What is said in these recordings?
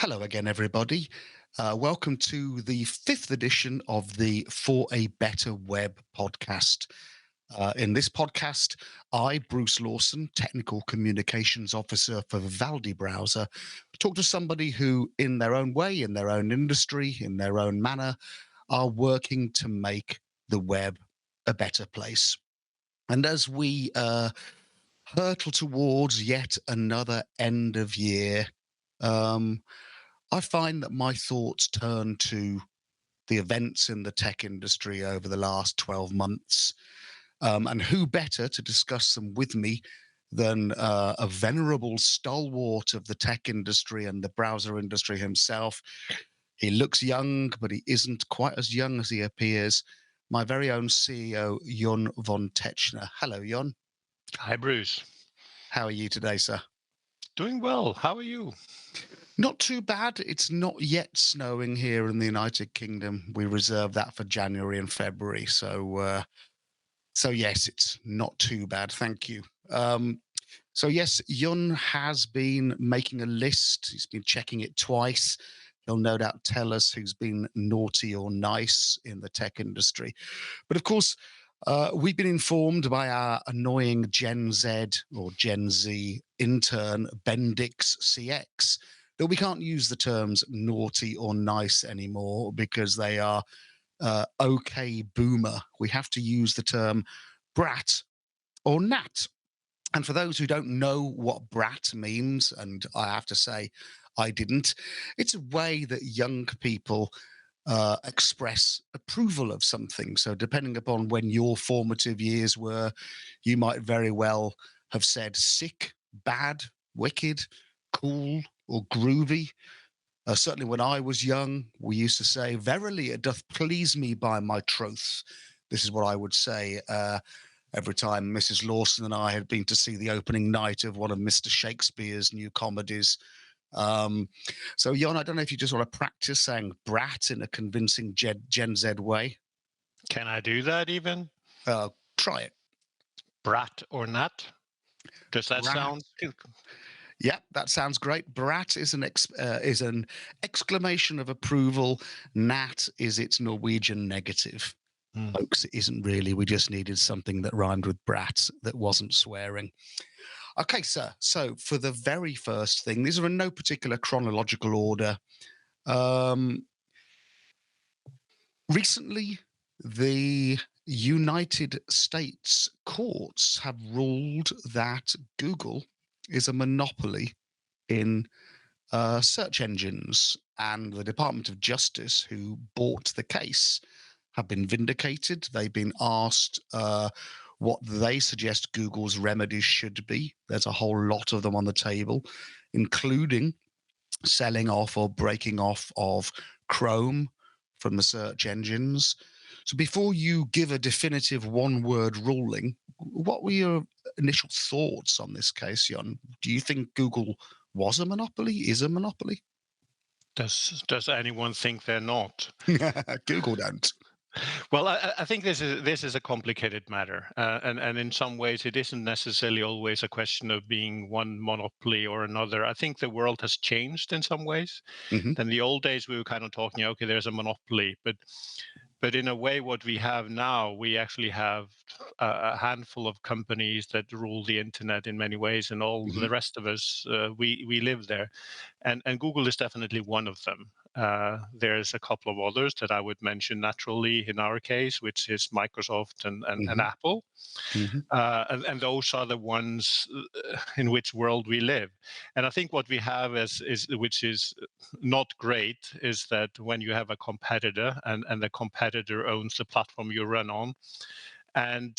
Hello again, everybody. Welcome to the fifth edition of the For a Better Web podcast. In this podcast, I, Bruce Lawson, Technical Communications Officer for Vivaldi Browser, talk to somebody who, in their own way, in their own industry, in their own manner, are working to make the web a better place. And as we hurtle towards yet another end of year, I find that my thoughts turn to the events in the tech industry over the last 12 months. And who better to discuss them with me than a venerable stalwart of the tech industry and the browser industry himself? He looks young, but he isn't quite as young as he appears. My very own CEO, Jón von Tetzchner. Hello, Jón. Hi, Bruce. How are you today, sir? Doing well. How are you? Not too bad. It's not yet snowing here in the United Kingdom. We reserve that for January and February. So yes, it's not too bad. Thank you. So yes, Jón has been making a list. He's been checking it twice. He'll no doubt tell us who's been naughty or nice in the tech industry. But of course, we've been informed by our annoying Gen Z or Gen Z intern, Bendix CX, that we can't use the terms naughty or nice anymore because they are okay boomer. We have to use the term brat or nat. And for those who don't know what brat means, and I have to say I didn't, it's a way that young people express approval of something. So depending upon when your formative years were, you might very well have said sick, bad, wicked, cool, or groovy. Certainly when I was young, we used to say, "Verily, it doth please me by my troth." This is what I would say every time Mrs. Lawson and I had been to see the opening night of one of Mr. Shakespeare's new comedies. So, Jon, I don't know if you just want to practice saying brat in a convincing Gen Z way. Can I do that even? Try it. Brat or nat? Does that Brat. sound? Yeah, that sounds great. Brat is an exclamation of approval. Nat is its Norwegian negative. Folks, it isn't really. We just needed something that rhymed with brat that wasn't swearing. Okay, sir. So for the very first thing, these are in no particular chronological order. Recently, the United States courts have ruled that Google is a monopoly in search engines, and the Department of Justice, who bought the case, have been vindicated. They've been asked what they suggest Google's remedies should be. There's a whole lot of them on the table, including selling off or breaking off of Chrome from the search engines. So before you give a definitive one-word ruling, what were your initial thoughts on this case, Jon? Do you think Google was a monopoly, is a monopoly? Does anyone think they're not? Google don't. Well, I think this is a complicated matter, and in some ways it isn't necessarily always a question of being one monopoly or another. I think the world has changed in some ways. Mm-hmm. In the old days, we were kind of talking, okay, there's a monopoly, but in a way, what we have now, we actually have a handful of companies that rule the internet in many ways, and all Mm-hmm. the rest of us, we live there, and Google is definitely one of them. There's a couple of others that I would mention naturally in our case, which is Microsoft and Mm-hmm. Apple. Mm-hmm. And those are the ones in which world we live. And I think what we have is which is not great is that when you have a competitor and the competitor owns the platform you run on and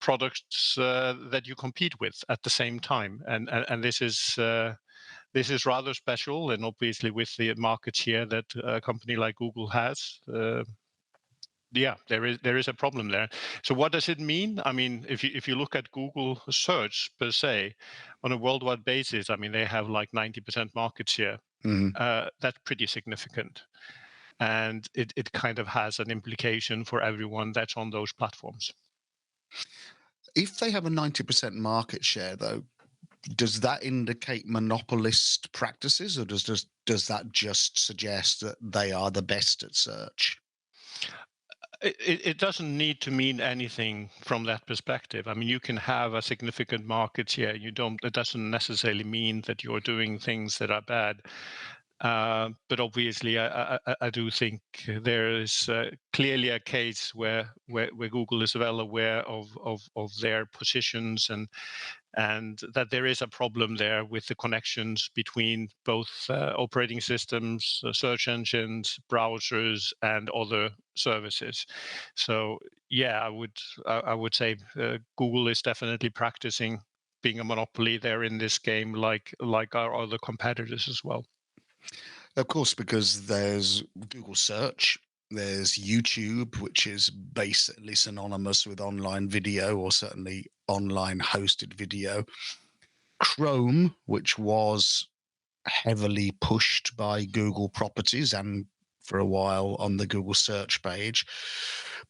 products that you compete with at the same time. And this is rather special, and obviously with the market share that a company like Google has, yeah, there is a problem there. So what does it mean? I mean, if you look at Google search per se, on a worldwide basis, I mean they have like 90% market share. Mm-hmm. That's pretty significant, and it kind of has an implication for everyone that's on those platforms. If they have a 90% market share, though, does that indicate monopolist practices, or does that just suggest that they are the best at search? It doesn't need to mean anything from that perspective. I mean, you can have a significant market share. It doesn't necessarily mean that you're doing things that are bad. But obviously, I do think there is clearly a case where Google is well aware of their positions, and that there is a problem there with the connections between both operating systems, search engines, browsers, and other services. So yeah, I would say Google is definitely practicing being a monopoly there in this game, like our other competitors as well. Of course, because there's Google search, there's YouTube, which is basically synonymous with online video, or certainly online hosted video. Chrome, which was heavily pushed by Google properties and for a while on the Google search page.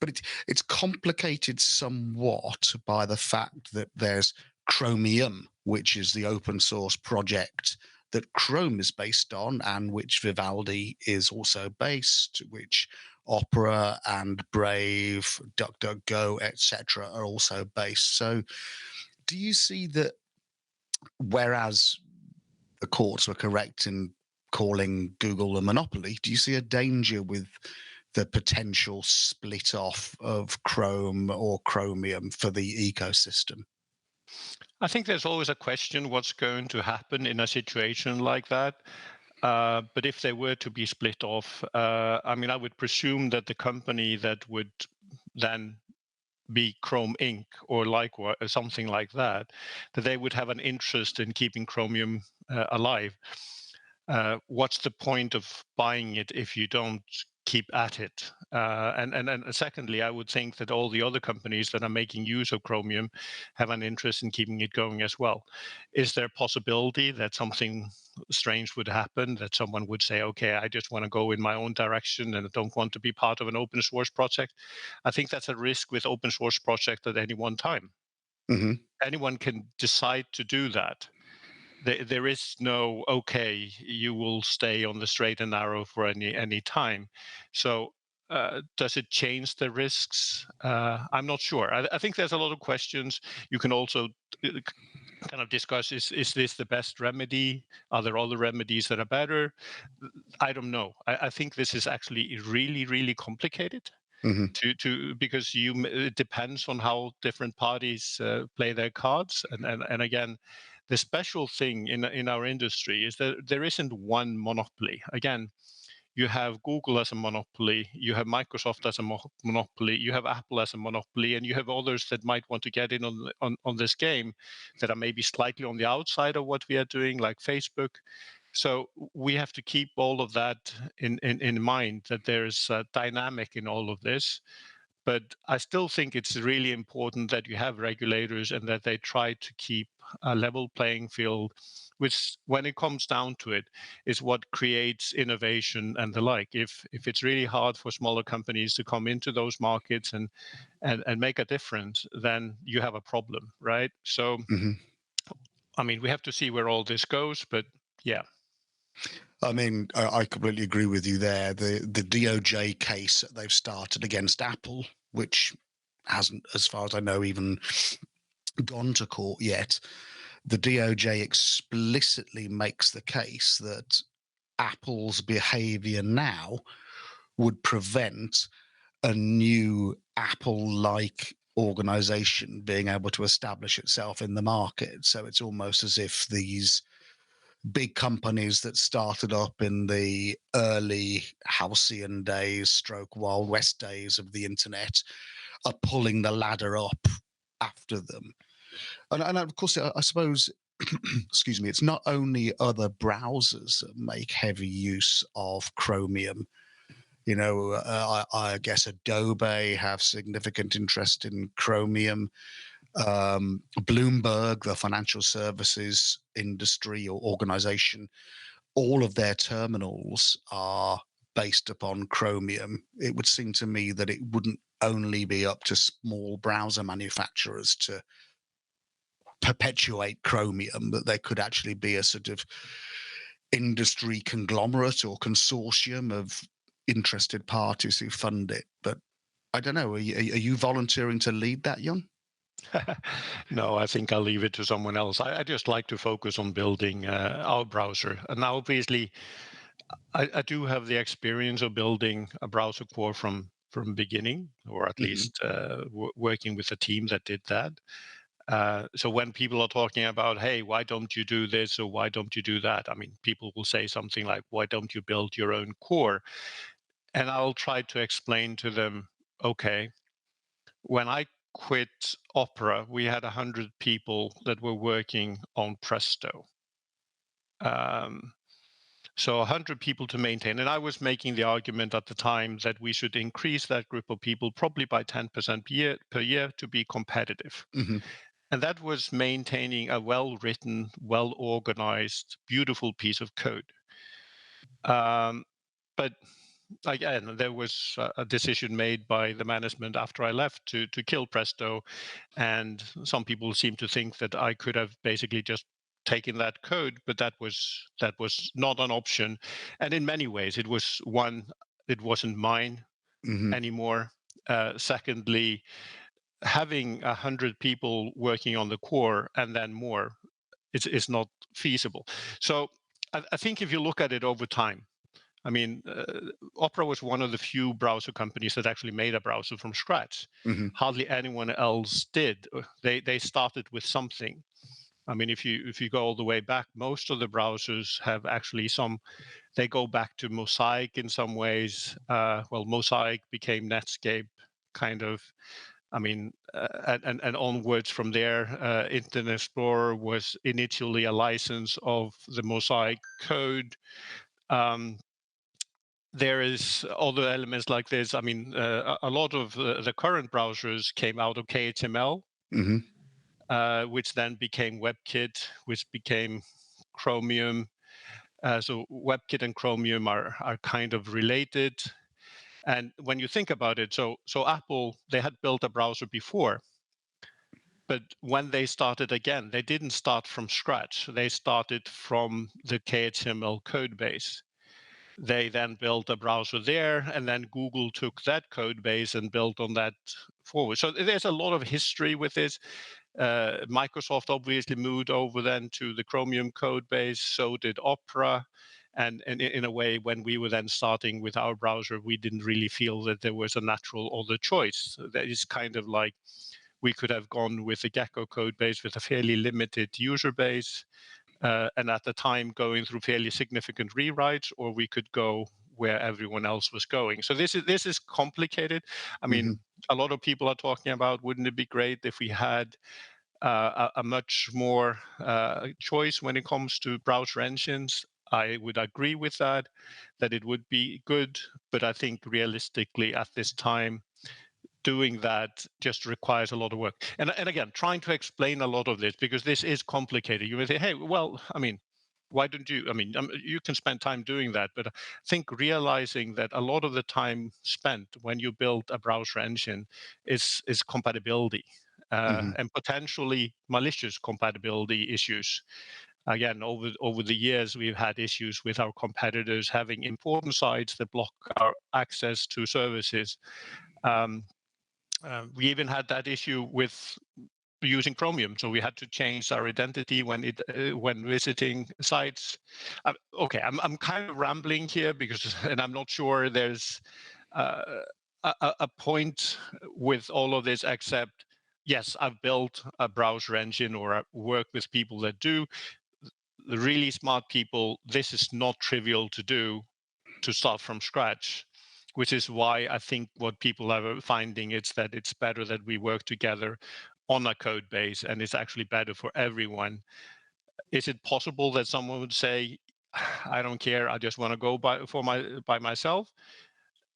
But it's complicated somewhat by the fact that there's Chromium, which is the open source project that Chrome is based on, and which Vivaldi is also based, which Opera and Brave, DuckDuckGo, etc., are also based. So, do you see that whereas the courts were correct in calling Google a monopoly, do you see a danger with the potential split off of Chrome or Chromium for the ecosystem? I think there's always a question what's going to happen in a situation like that. But if they were to be split off, I mean, I would presume that the company that would then be Chrome Inc. or likewise something like that, that they would have an interest in keeping Chromium alive. What's the point of buying it if you don't keep at it? And secondly, I would think that all the other companies that are making use of Chromium have an interest in keeping it going as well. Is there a possibility that something strange would happen, that someone would say, okay, I just want to go in my own direction and I don't want to be part of an open source project? I think that's a risk with open source project at any one time. Hmm. Anyone can decide to do that. There is no, okay, you will stay on the straight and narrow for any time. So does it change the risks? I'm not sure. I think there's a lot of questions. You can also kind of discuss, is this the best remedy? Are there other remedies that are better? I don't know. I think this is actually really, really complicated. Hmm. Because it depends on how different parties play their cards, and again, the special thing in our industry is that there isn't one monopoly. Again, you have Google as a monopoly, you have Microsoft as a monopoly, you have Apple as a monopoly, and you have others that might want to get in on this game that are maybe slightly on the outside of what we are doing, like Facebook. So we have to keep all of that in mind, that there's a dynamic in all of this. But I still think it's really important that you have regulators and that they try to keep a level playing field, which, when it comes down to it, is what creates innovation and the like. If it's really hard for smaller companies to come into those markets and make a difference, then you have a problem, right? So, Hmm. I mean, we have to see where all this goes, but yeah. I mean, I completely agree with you there. The DOJ case that they've started against Apple, which hasn't, as far as I know, even gone to court yet. The DOJ explicitly makes the case that Apple's behavior now would prevent a new Apple-like organization being able to establish itself in the market. So it's almost as if these big companies that started up in the early halcyon days, stroke Wild West days of the internet, are pulling the ladder up after them. And of course, I suppose, excuse me, it's not only other browsers that make heavy use of Chromium. I guess Adobe have significant interest in Chromium. Bloomberg, the financial services industry or organization, all of their terminals are based upon Chromium. It would seem to me that it wouldn't only be up to small browser manufacturers to perpetuate Chromium, that there could actually be a sort of industry conglomerate or consortium of interested parties who fund it. But I don't know. Are you volunteering to lead that, Jón? No, I think I'll leave it to someone else. I just like to focus on building our browser. And now, obviously, I do have the experience of building a browser core from beginning, or at least working with a team that did that. So when people are talking about, hey, why don't you do this or why don't you do that? I mean, people will say something like, why don't you build your own core? And I'll try to explain to them, okay, when I quit Opera, we had 100 people that were working on Presto. So 100 people to maintain. And I was making the argument at the time that we should increase that group of people probably by 10% per year to be competitive. And that was maintaining a well-written, well-organized, beautiful piece of code. But again, there was a decision made by the management after I left to kill Presto. And some people seem to think that I could have basically just taken that code, but that was not an option. And in many ways, it was one, it wasn't mine anymore. Secondly, having 100 people working on the core and then more is not feasible. So I think if you look at it over time, I mean, Opera was one of the few browser companies that actually made a browser from scratch. Hardly anyone else did. They started with something. I mean, if you go all the way back, most of the browsers have actually they go back to Mosaic in some ways. Well, Mosaic became Netscape, kind of. I mean, and onwards from there, Internet Explorer was initially a license of the Mosaic code. There is other elements like this. I mean, a lot of the current browsers came out of KHML, which then became WebKit, which became Chromium. So WebKit and Chromium are kind of related. And when you think about it, so Apple, they had built a browser before, but when they started again, they didn't start from scratch. They started from the KHML code base. They then built a browser there, and then Google took that code base and built on that forward. So there's a lot of history with this. Microsoft obviously moved over then to the Chromium code base, so did Opera. And in a way, when we were then starting with our browser, we didn't really feel that there was a natural other choice. That is kind of like we could have gone with the Gecko code base with a fairly limited user base, and at the time going through fairly significant rewrites, or we could go where everyone else was going. So this is complicated. I mean, a lot of people are talking about, wouldn't it be great if we had a much more choice when it comes to browser engines? I would agree with that it would be good, but I think realistically at this time, doing that just requires a lot of work. And again, trying to explain a lot of this, because this is complicated. You may say, hey, well, I mean, why don't you? I mean, you can spend time doing that, but I think realizing that a lot of the time spent when you build a browser engine is compatibility and potentially malicious compatibility issues. Again, over the years, we've had issues with our competitors having important sites that block our access to services. We even had that issue with using Chromium, so we had to change our identity when visiting sites. Okay, I'm kind of rambling here because, and I'm not sure there's a point with all of this, except yes, I've built a browser engine or I work with people that do. The really smart people, this is not trivial to do, to start from scratch, which is why I think what people are finding is that it's better that we work together on a code base, and it's actually better for everyone. Is it possible that someone would say, I don't care, I just want to go by myself?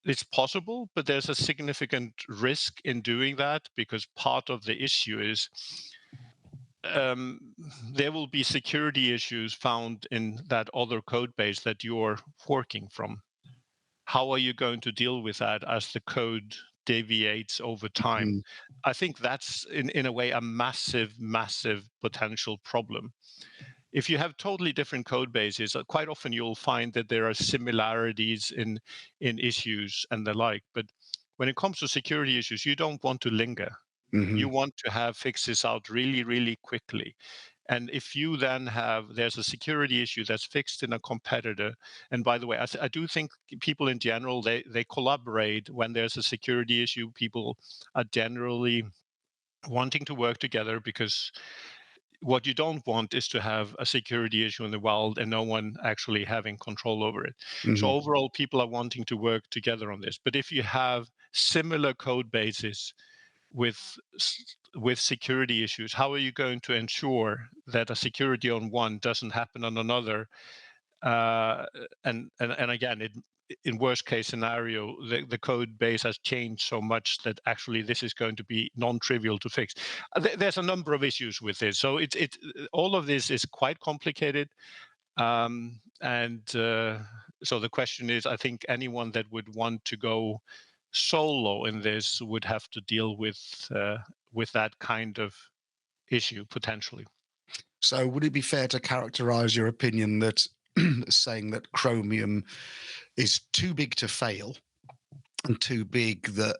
It's possible, but there's a significant risk in doing that, because part of the issue is there will be security issues found in that other code base that you're forking from. How are you going to deal with that as the code deviates over time. Mhm. I think that's in a way a massive, massive potential problem. If you have totally different code bases, quite often you'll find that there are similarities in issues and the like. But when it comes to security issues, you don't want to linger. You Mhm. want to have fixes out really, really quickly. And if you then have, there's a security issue that's fixed in a competitor. And by the way, I do think people in general, they collaborate when there's a security issue. People are generally wanting to work together, because what you don't want is to have a security issue in the wild and no one actually having control over it. So Mhm. overall, people are wanting to work together on this. But if you have similar code bases with with security issues, how are you going to ensure that a security on one doesn't happen on another? Uh, and again, in worst case scenario, the code base has changed so much that actually this is going to be non-trivial to fix. There's a number of issues with this, so it's all of this is quite complicated. And so the question is, I think anyone that would want to go solo in this would have to deal with that kind of issue potentially. So, would it be fair to characterize your opinion that saying that Chromium is too big to fail and too big that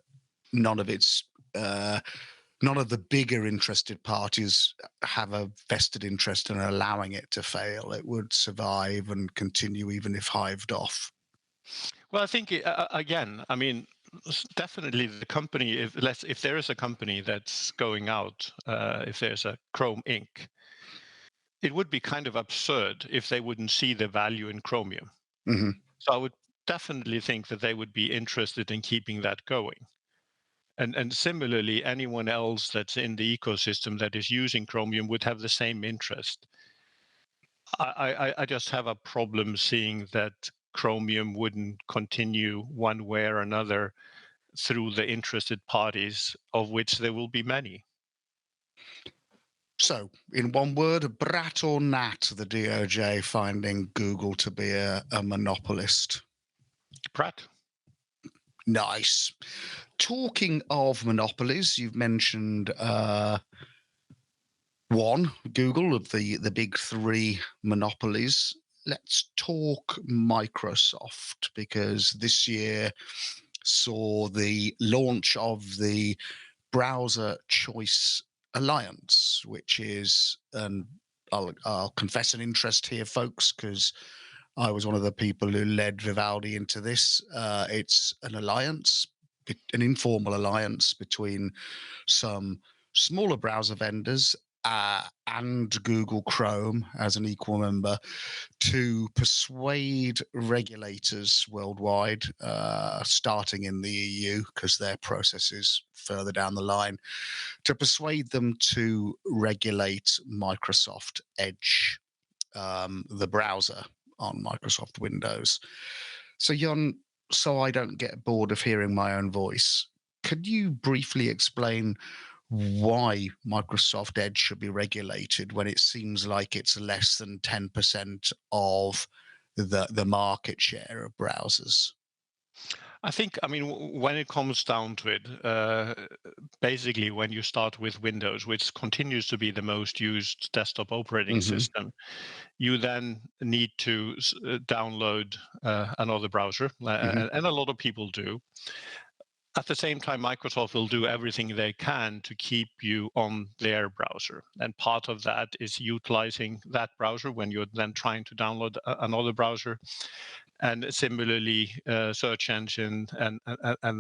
none of its none of the bigger interested parties have a vested interest in allowing it to fail? It would survive and continue even if hived off. Well, I think again, I mean, definitely the company. If there is a company that's going out, if there's a Chrome Inc., it would be kind of absurd if they wouldn't see the value in Chromium. Hmm. So I would definitely think that they would be interested in keeping that going. And similarly, anyone else that's in the ecosystem that is using Chromium would have the same interest. I just have a problem seeing that Chromium wouldn't continue one way or another through the interested parties, of which there will be many. So, in one word, Brat or Nat, the DOJ finding Google to be a monopolist. Pratt. Nice. Talking of monopolies, you've mentioned one, Google, of the big three monopolies. Let's talk Microsoft, because this year saw the launch of the Browser Choice Alliance, which is, and I'll confess an interest here, folks, because I was one of the people who led Vivaldi into this. It's an alliance, an informal alliance between some smaller browser vendors and Google Chrome as an equal member to persuade regulators worldwide, starting in the EU, because their process is further down the line, to persuade them to regulate Microsoft Edge, the browser on Microsoft Windows. So, Jon, so I don't get bored of hearing my own voice, could you briefly explain why Microsoft Edge should be regulated when it seems like it's less than 10% of the market share of browsers? I think, I mean, when it comes down to it, basically, when you start with Windows, which continues to be the most used desktop operating Hmm. system, you then need to download another browser, Hmm. and a lot of people do. At the same time, Microsoft will do everything they can to keep you on their browser. And part of that is utilizing that browser when you're then trying to download another browser, and similarly search engine and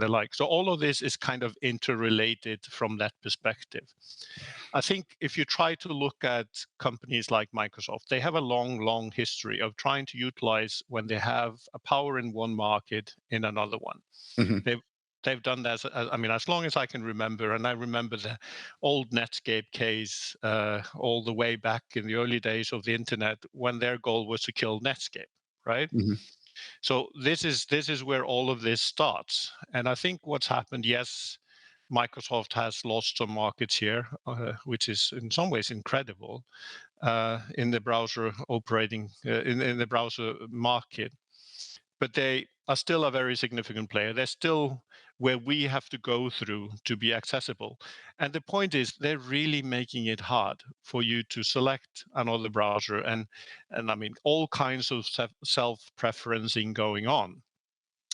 the like. So all of this is kind of interrelated from that perspective. I think if you try to look at companies like Microsoft, they have a long history of trying to utilize when they have a power in one market in another one. Hmm. They've done that, I mean, as long as I can remember. And I remember the old Netscape case all the way back in the early days of the internet, when their goal was to kill Netscape, right? Hmm. So this is where all of this starts. And I think what's happened, yes, Microsoft has lost some markets here, which is in some ways incredible, in the browser operating in the browser market. But they are still a very significant player. They're still where we have to go through to be accessible. And the point is, they're really making it hard for you to select another browser, and I mean, all kinds of self-preferencing going on.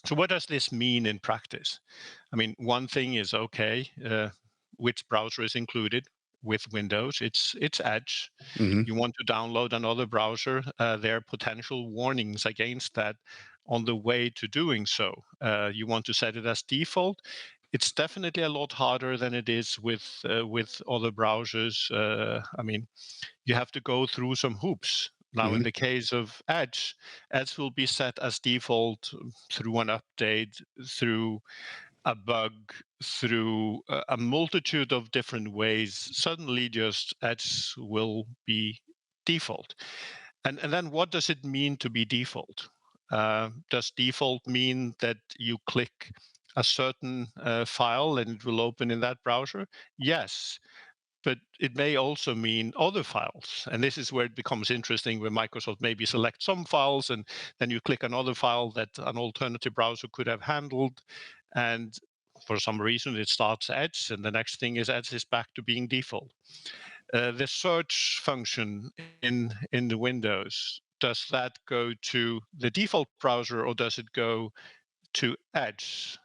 So what does this mean in practice? I mean, one thing is, okay, which browser is included with Windows? It's Edge. Mm-hmm. You want to download another browser, there are potential warnings against that on the way to doing so. You want to set it as default. It's definitely a lot harder than it is with other browsers. I mean, you have to go through some hoops. Now, in the case of Edge, Edge will be set as default through an update, through a bug, through a multitude of different ways. Suddenly, just Edge will be default. And then what does it mean to be default? Does default mean that you click a certain file and it will open in that browser? Yes. But it may also mean other files. And this is where it becomes interesting, where Microsoft maybe select some files and then you click another file that an alternative browser could have handled. And for some reason, it starts Edge, and the next thing is Edge is back to being default. The search function in the Windows, does that go to the default browser or does it go to Edge?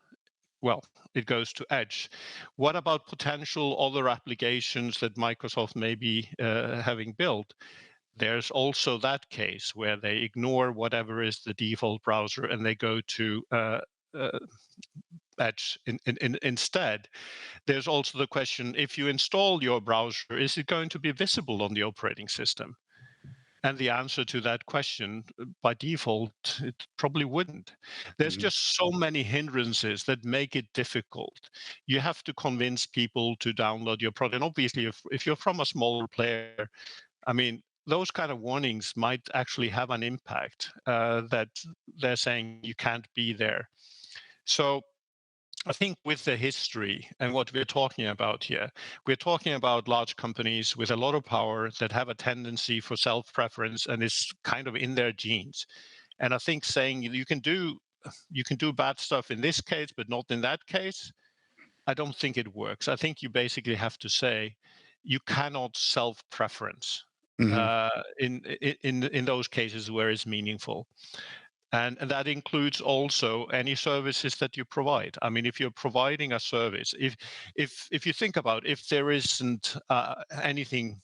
Well, it goes to Edge. What about potential other applications that Microsoft may be having built? There's also that case where they ignore whatever is the default browser and they go to Edge instead. There's also the question, if you install your browser, is it going to be visible on the operating system? And the answer to that question, by default, it probably wouldn't. There's just so many hindrances that make it difficult. You have to convince people to download your product. And obviously, if you're from a smaller player, I mean, those kind of warnings might actually have an impact that they're saying you can't be there. So I think with the history and what we're talking about here, we're talking about large companies with a lot of power that have a tendency for self-preference and is kind of in their genes. And I think saying you can do bad stuff in this case, but not in that case, I don't think it works. I think you basically have to say you cannot self-preference in those cases where it's meaningful. And that includes also any services that you provide. I mean, if you're providing a service, if you think about if there isn't anything,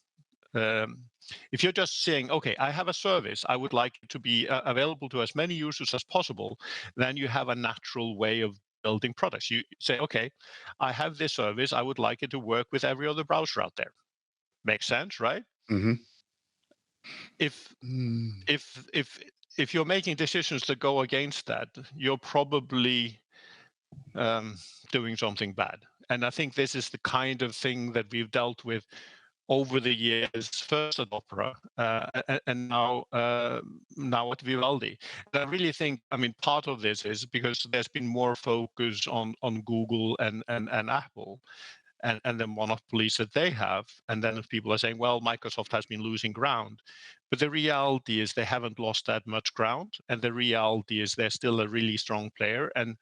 if you're just saying, okay, I have a service, I would like it to be available to as many users as possible, then you have a natural way of building products. You say, okay, I have this service, I would like it to work with every other browser out there. Makes sense, right? If you're making decisions that go against that, you're probably doing something bad. And I think this is the kind of thing that we've dealt with over the years, first at Opera and now at Vivaldi. And I really think, I mean, part of this is because there's been more focus on Google and Apple and the monopolies that they have. And then people are saying, well, Microsoft has been losing ground. But the reality is they haven't lost that much ground. And the reality is they're still a really strong player. And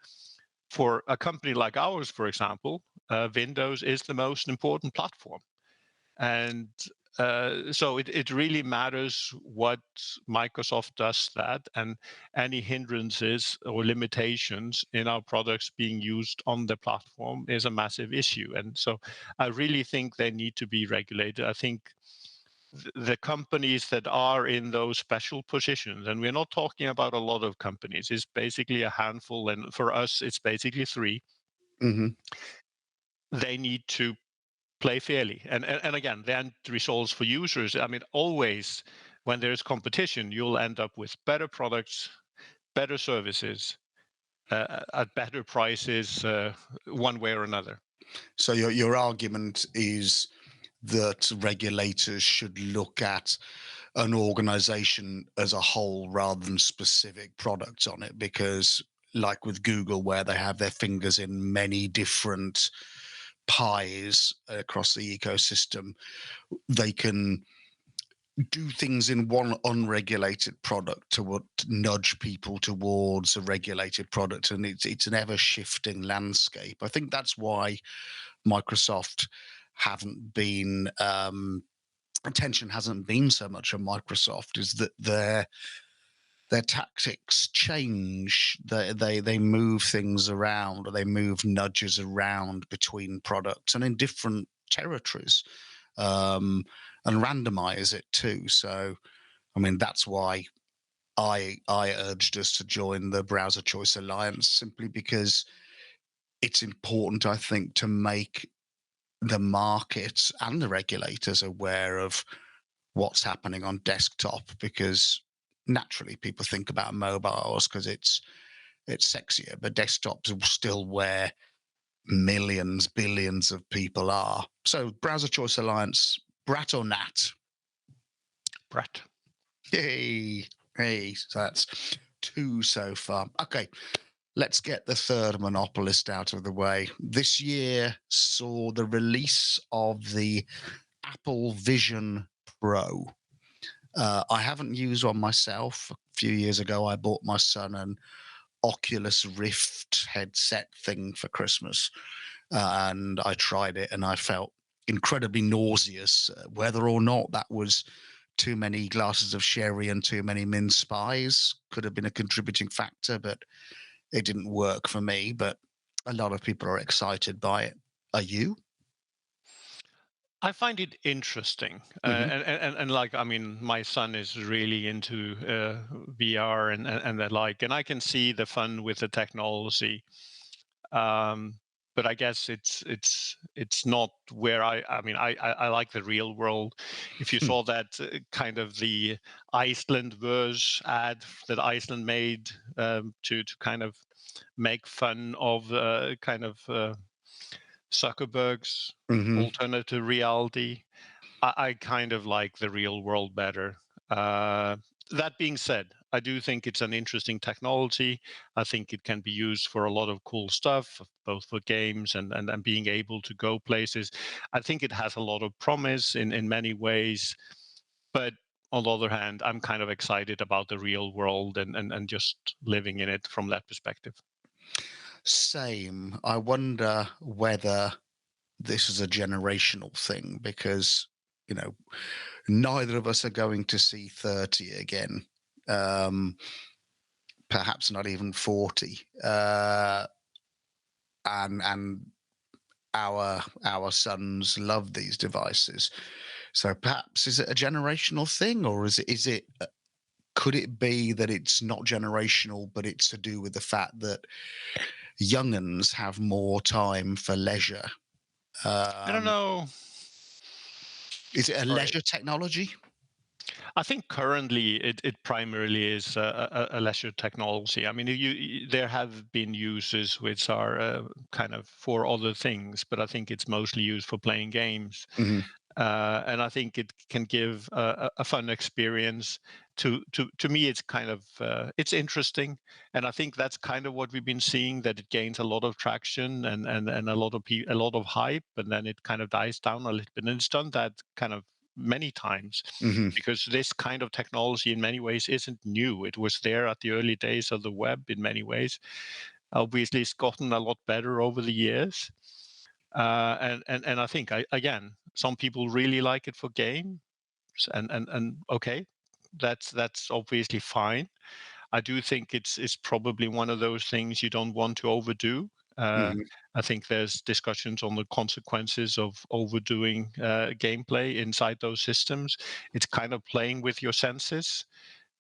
for a company like ours, for example, Windows is the most important platform. And so it really matters what Microsoft does that, and any hindrances or limitations in our products being used on the platform is a massive issue. And so I really think they need to be regulated. I think the companies that are in those special positions, and we're not talking about a lot of companies, it's basically a handful, and for us, it's basically 3. They need to play fairly. And again, the end results for users, I mean, always when there's competition, you'll end up with better products, better services, at better prices, one way or another. So your argument is that regulators should look at an organization as a whole rather than specific products on it, because like with Google, where they have their fingers in many different pies across the ecosystem, they can do things in one unregulated product to nudge people towards a regulated product, and it's an ever shifting landscape. I think that's why Microsoft haven't been attention hasn't been so much on Microsoft, is that their tactics change. They move things around, or they move nudges around between products and in different territories, and randomize it too. So, I mean, that's why I urged us to join the Browser Choice Alliance, simply because it's important, I think, to make the markets and the regulators aware of what's happening on desktop, because naturally people think about mobiles because it's sexier, but desktops are still where millions, billions of people are. So Browser Choice Alliance, Brat or Nat? Brat. Hey, hey, so that's 2 so far. Okay, let's get the third monopolist out of the way. This year saw the release of the Apple Vision Pro. I haven't used one myself. A few years ago, I bought my son an Oculus Rift headset thing for Christmas, and I tried it, and I felt incredibly nauseous. Whether or not that was too many glasses of sherry and too many mince pies could have been a contributing factor, but it didn't work for me. But a lot of people are excited by it. Are you? I find it interesting, Hmm. and like, I mean, my son is really into VR and the like, and I can see the fun with the technology. Um, but I guess it's not where I mean, I like the real world. If you saw that kind of the Iceland verse ad that Iceland made to kind of make fun of kind of Zuckerberg's Hmm. alternative reality. I kind of like the real world better. Uh, that being said, I do think it's an interesting technology. I think it can be used for a lot of cool stuff, both for games and being able to go places. I think it has a lot of promise in many ways. But on the other hand, I'm kind of excited about the real world and just living in it from that perspective. Same. I wonder whether this is a generational thing, because neither of us are going to see 30 again, um, perhaps not even 40, and our sons love these devices. So perhaps, is it a generational thing, or is it could it be that it's not generational, but it's to do with the fact that younguns have more time for leisure? I don't um, know. is it a Sorry. leisure technology? I think currently it primarily is a leisure technology. I mean, there have been uses which are kind of for other things, but I think it's mostly used for playing games. Hmm. And I think it can give a fun experience. To me, it's kind of it's interesting, and I think that's kind of what we've been seeing, that it gains a lot of traction and a lot of hype, and then it kind of dies down a little bit. And it's done that kind of many times, Hmm. because this kind of technology in many ways isn't new. It was there at the early days of the web in many ways. Obviously, it's gotten a lot better over the years. And I think again, some people really like it for games, and okay, that's obviously fine. I do think it's probably one of those things you don't want to overdo. Uh, Hmm. I think there's discussions on the consequences of overdoing gameplay inside those systems. It's kind of playing with your senses.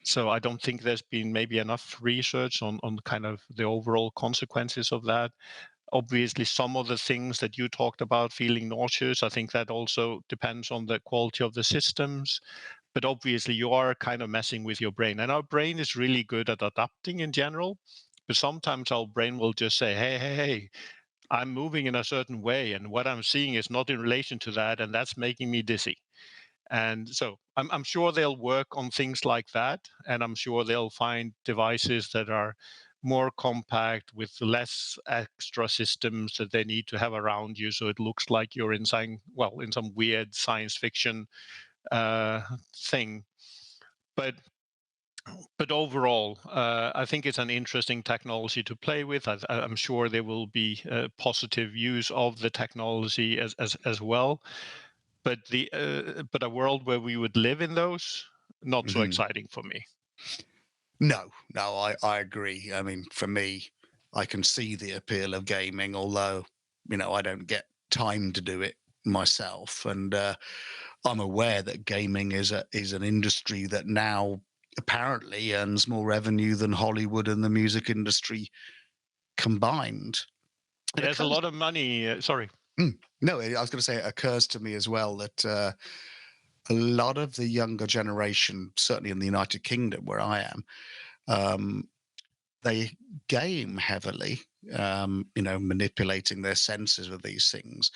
So I don't think there's been maybe enough research on kind of the overall consequences of that. Obviously, some of the things that you talked about, feeling nauseous, I think that also depends on the quality of the systems. But obviously, you are kind of messing with your brain. And our brain is really good at adapting in general. But sometimes our brain will just say, hey, hey, hey, I'm moving in a certain way. And what I'm seeing is not in relation to that. And that's making me dizzy. And so I'm sure they'll work on things like that. And I'm sure they'll find devices that are more compact with less extra systems that they need to have around you. So it looks like you're in some weird science fiction thing. But overall, I think it's an interesting technology to play with. I'm sure there will be positive use of the technology as well. But a world where we would live in those, not so exciting for me. No, I agree. I mean, for me, I can see the appeal of gaming, although, I don't get time to do it myself. And I'm aware that gaming is an industry that now apparently earns more revenue than Hollywood and the music industry combined. There's a lot of money. Sorry. No, I was going to say it occurs to me as well that a lot of the younger generation, certainly in the United Kingdom where I am, they game heavily, manipulating their senses with these things.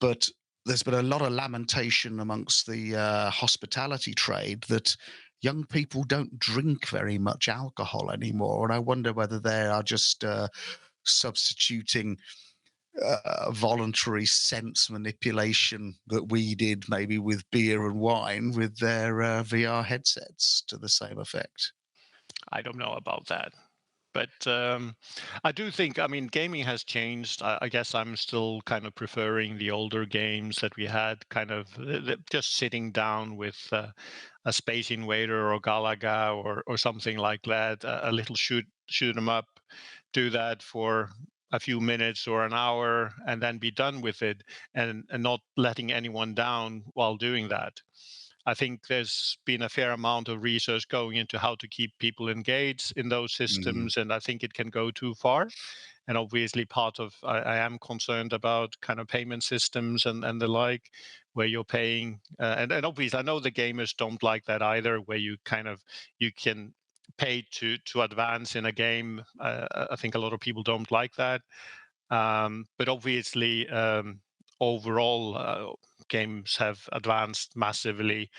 But there's been a lot of lamentation amongst the hospitality trade that young people don't drink very much alcohol anymore. And I wonder whether they are just substituting voluntary sense manipulation that we did maybe with beer and wine with their VR headsets to the same effect. I don't know about that. But I do think, I mean, gaming has changed. I guess I'm still kind of preferring the older games that we had, kind of just sitting down with a Space Invader or Galaga or something like that, a little shoot 'em up, do that for a few minutes or an hour, and then be done with it, and not letting anyone down while doing that. I think there's been a fair amount of research going into how to keep people engaged in those systems, and I think it can go too far. And obviously, I am concerned about kind of payment systems and the like, where you're paying, and obviously, I know the gamers don't like that either, where you can pay to advance in a game. I think a lot of people don't like that, but obviously. Overall, games have advanced massively.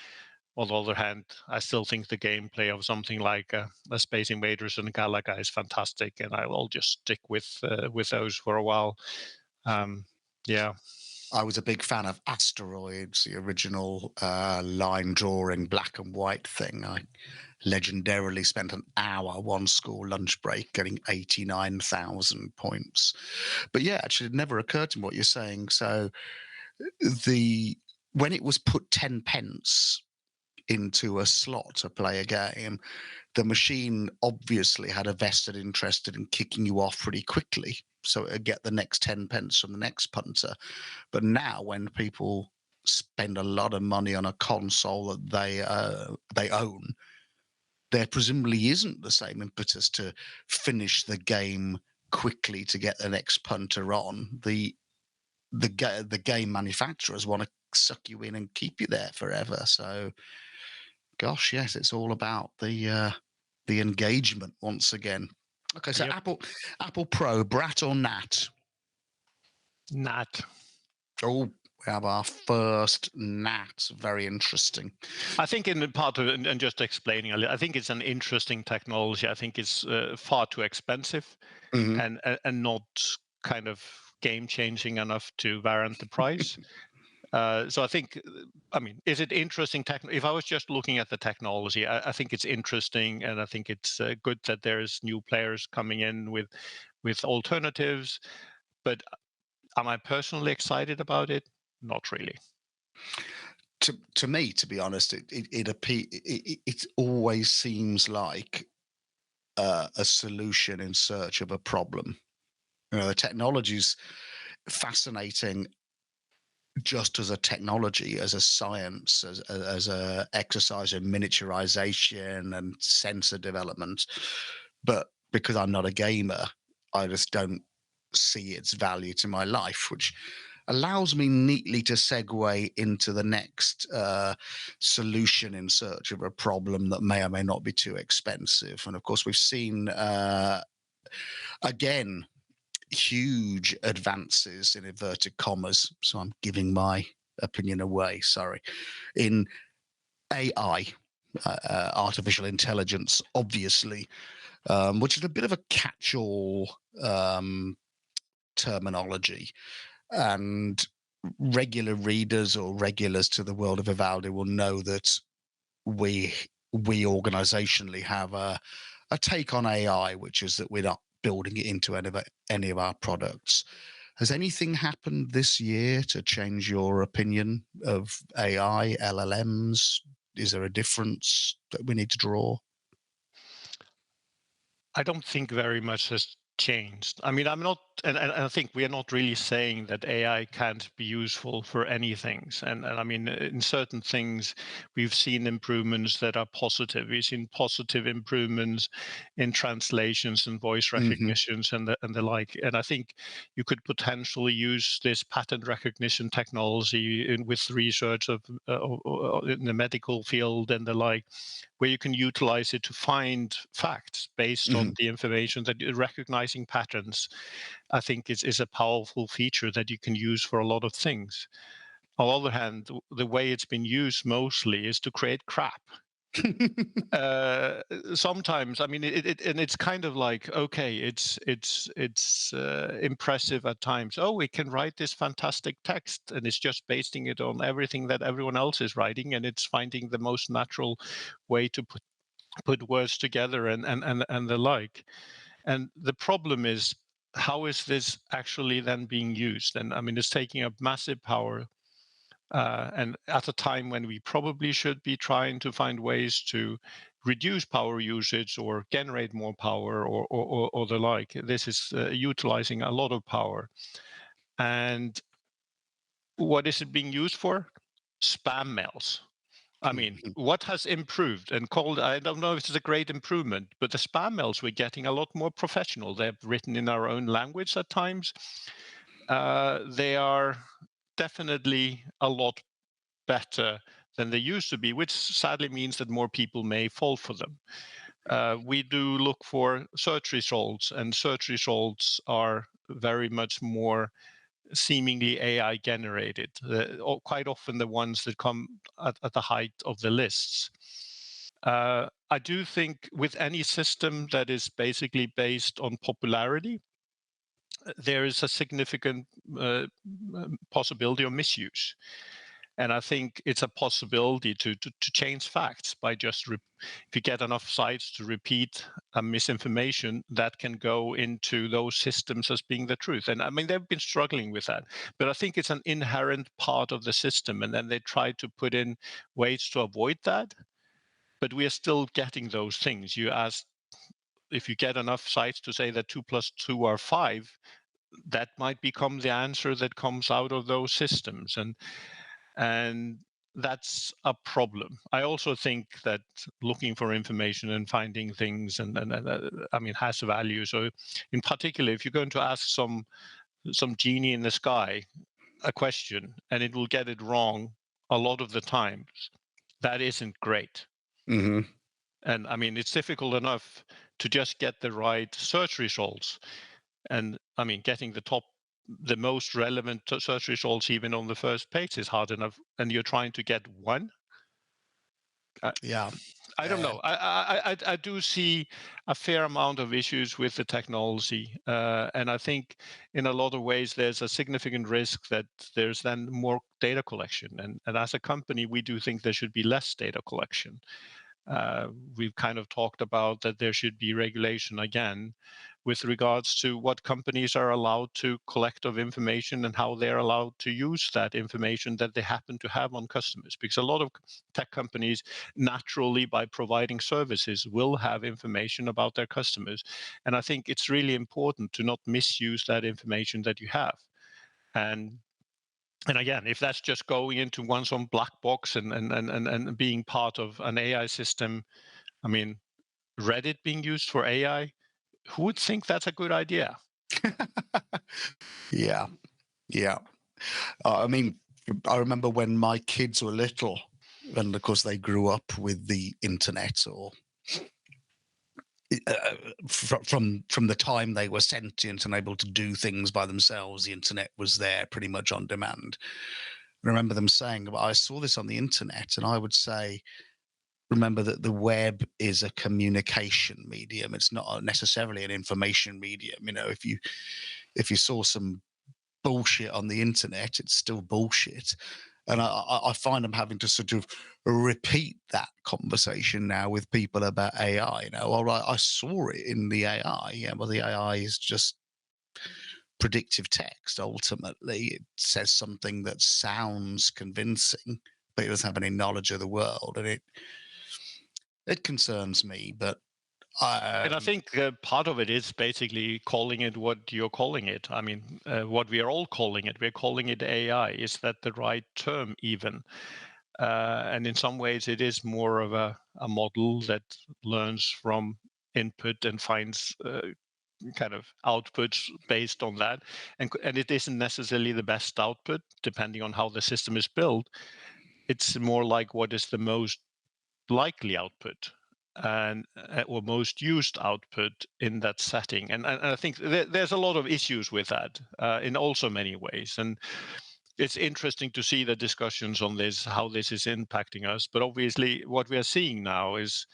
On the other hand, I still think the gameplay of something like a Space Invaders and Galaga is fantastic, and I will just stick with those for a while. Yeah. I was a big fan of Asteroids, the original line drawing black and white thing. I legendarily spent an hour one school lunch break getting 89,000 points. But yeah, actually, it never occurred to me what you're saying. So when it was put 10 pence into a slot to play a game, the machine obviously had a vested interest in kicking you off pretty quickly, so it'd get the next 10 pence from the next punter. But now, when people spend a lot of money on a console that they own, there presumably isn't the same impetus to finish the game quickly to get the next punter on. The game manufacturers want to suck you in and keep you there forever. So, gosh, yes, it's all about the engagement once again. Okay, so Yep. Apple Pro, Brat or Næt? Næt. Oh, we have our first Næt. Very interesting. I think in part of it, and just explaining a little, I think it's an interesting technology. I think it's far too expensive and not kind of game changing enough to warrant the price. So I think, I mean, is it interesting? If I was just looking at the technology, I think it's interesting, and I think it's good that there's new players coming in with alternatives. But am I personally excited about it? Not really. To me, to be honest, it always seems like a solution in search of a problem. The technology's fascinating just as a technology, as a science, as a exercise in miniaturization and sensor development. But because I'm not a gamer, I just don't see its value to my life, which allows me neatly to segue into the next solution in search of a problem that may or may not be too expensive. And of course, we've seen, again, huge advances in inverted commas. So I'm giving my opinion away, sorry. In AI, artificial intelligence, obviously, which is a bit of a catch-all terminology. And regular readers or regulars to the world of Vivaldi will know that we organizationally have a take on AI, which is that we're not building it into any of our products. Has anything happened this year to change your opinion of AI, LLMs? Is there a difference that we need to draw? I don't think very much has changed. I mean, I'm not, and I think we are not really saying that AI can't be useful for any things. And I mean, in certain things, we've seen improvements that are positive. We've seen positive improvements in translations and voice recognitions and the like. And I think you could potentially use this pattern recognition technology with research of in the medical field and the like, where you can utilize it to find facts based on the information that you're recognizing patterns. I think is a powerful feature that you can use for a lot of things. On the other hand, the way it's been used mostly is to create crap. Sometimes, I mean, and it's kind of like, okay, it's impressive at times. Oh, we can write this fantastic text, and it's just basing it on everything that everyone else is writing, and it's finding the most natural way to put words together and the like. And the problem is, how is this actually then being used? And I mean, it's taking up massive power. And at a time when we probably should be trying to find ways to reduce power usage or generate more power or the like, this is utilizing a lot of power. And what is it being used for? Spam mails. I mean, what has improved and called? I don't know if it's a great improvement, but the spam mails we're getting a lot more professional. They're written in our own language at times. They are definitely a lot better than they used to be, which sadly means that more people may fall for them. We do look for search results, and search results are very much more seemingly AI generated, quite often the ones that come at the height of the lists. I do think with any system that is basically based on popularity, there is a significant possibility of misuse. And I think it's a possibility to change facts by just, if you get enough sites to repeat misinformation, that can go into those systems as being the truth. And I mean, they've been struggling with that, but I think it's an inherent part of the system. And then they try to put in ways to avoid that. But we are still getting those things. You asked if you get enough sites to say that 2 + 2 are 5, that might become the answer that comes out of those systems. And that's a problem. I also think that looking for information and finding things and I mean has value. So in particular, if you're going to ask some genie in the sky a question and it will get it wrong a lot of the times, that isn't great. And I mean, it's difficult enough to just get the right search results. And I mean, getting the most relevant search results even on the first page is hard enough, and you're trying to get one. Yeah. I don't know. I do see a fair amount of issues with the technology, and I think in a lot of ways there's a significant risk that there's then more data collection, and as a company we do think there should be less data collection. We've kind of talked about that there should be regulation again with regards to what companies are allowed to collect of information and how they're allowed to use that information that they happen to have on customers. Because a lot of tech companies naturally, by providing services, will have information about their customers. And I think it's really important to not misuse that information that you have. And again, if that's just going into one's own black box and being part of an AI system, I mean, Reddit being used for AI, who would think that's a good idea? Yeah. Yeah. I mean, I remember when my kids were little, and of course they grew up with the internet, or from the time they were sentient and able to do things by themselves, the internet was there pretty much on demand. I remember them saying, "I saw this on the internet," and I would say, remember that the web is a communication medium. It's not necessarily an information medium. You know, if you saw some bullshit on the internet, it's still bullshit. And I find I'm having to sort of repeat that conversation now with people about AI. You know, all right, I saw it in the AI. Yeah, well, the AI is just predictive text. Ultimately, it says something that sounds convincing, but it doesn't have any knowledge of the world, and it concerns me. But And I think part of it is basically calling it what you're calling it. I mean, what we are all calling it. We're calling it AI. Is that the right term even? And in some ways, it is more of a model that learns from input and finds kind of outputs based on that. And it isn't necessarily the best output, depending on how the system is built. It's more like what is the most likely output and or most used output in that setting. And I think there's a lot of issues with that in also many ways. And it's interesting to see the discussions on this, how this is impacting us. But obviously, what we are seeing now is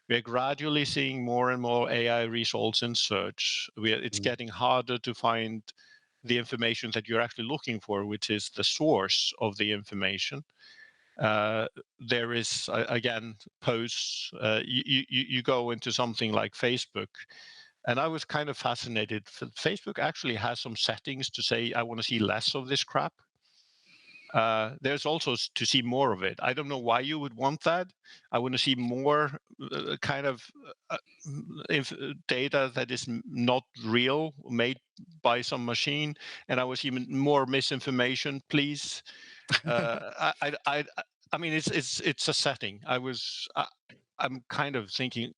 we're gradually seeing more and more AI results in search. It's getting harder to find the information that you're actually looking for, which is the source of the information. There is again posts. You go into something like Facebook, and I was kind of fascinated. Facebook actually has some settings to say I want to see less of this crap. There's also to see more of it. I don't know why you would want that. I want to see more kind of data that is not real, made by some machine, and I was even more misinformation, please. I mean, it's a setting. I'm kind of thinking,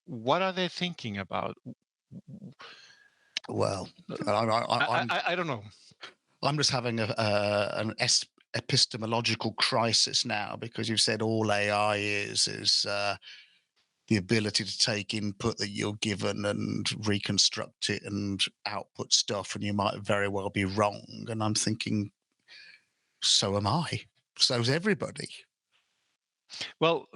what are they thinking about? well, I don't know. I'm just having an epistemological crisis now, because you've said all AI is the ability to take input that you're given and reconstruct it and output stuff, and you might very well be wrong. And I'm thinking, so am I. So's everybody. Well,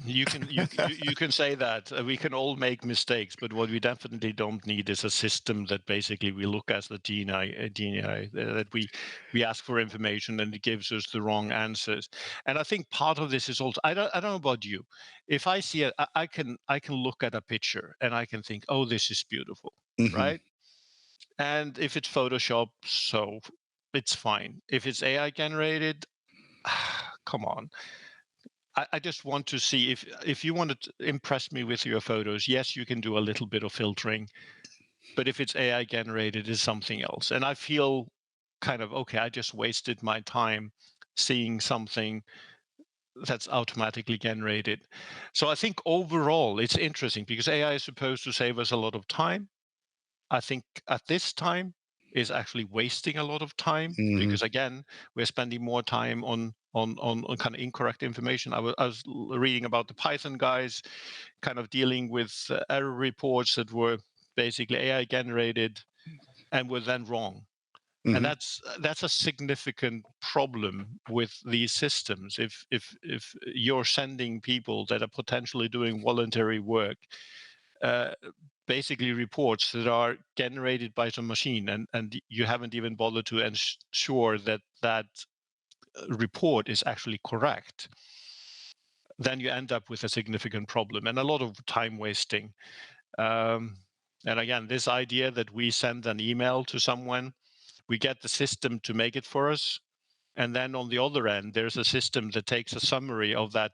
you can say that we can all make mistakes, but what we definitely don't need is a system that basically we look at the DNA that we ask for information and it gives us the wrong answers. And I think part of this is also I don't know about you. If I see it, I can look at a picture and I can think, oh, this is beautiful, right? And if it's Photoshop, so it's fine. If it's AI generated, come on. I just want to see if you want to impress me with your photos, yes, you can do a little bit of filtering, but if it's AI generated, it's something else. And I feel kind of, okay, I just wasted my time seeing something that's automatically generated. So I think overall it's interesting because AI is supposed to save us a lot of time. I think at this time is actually wasting a lot of time because again, we're spending more time on kind of incorrect information. I was reading about the Python guys kind of dealing with error reports that were basically AI generated and were then wrong. And that's a significant problem with these systems. If you're sending people that are potentially doing voluntary work, basically reports that are generated by some machine, and you haven't even bothered to ensure that that report is actually correct, then you end up with a significant problem and a lot of time wasting. And again, this idea that we send an email to someone, we get the system to make it for us, and then on the other end, there's a system that takes a summary of that.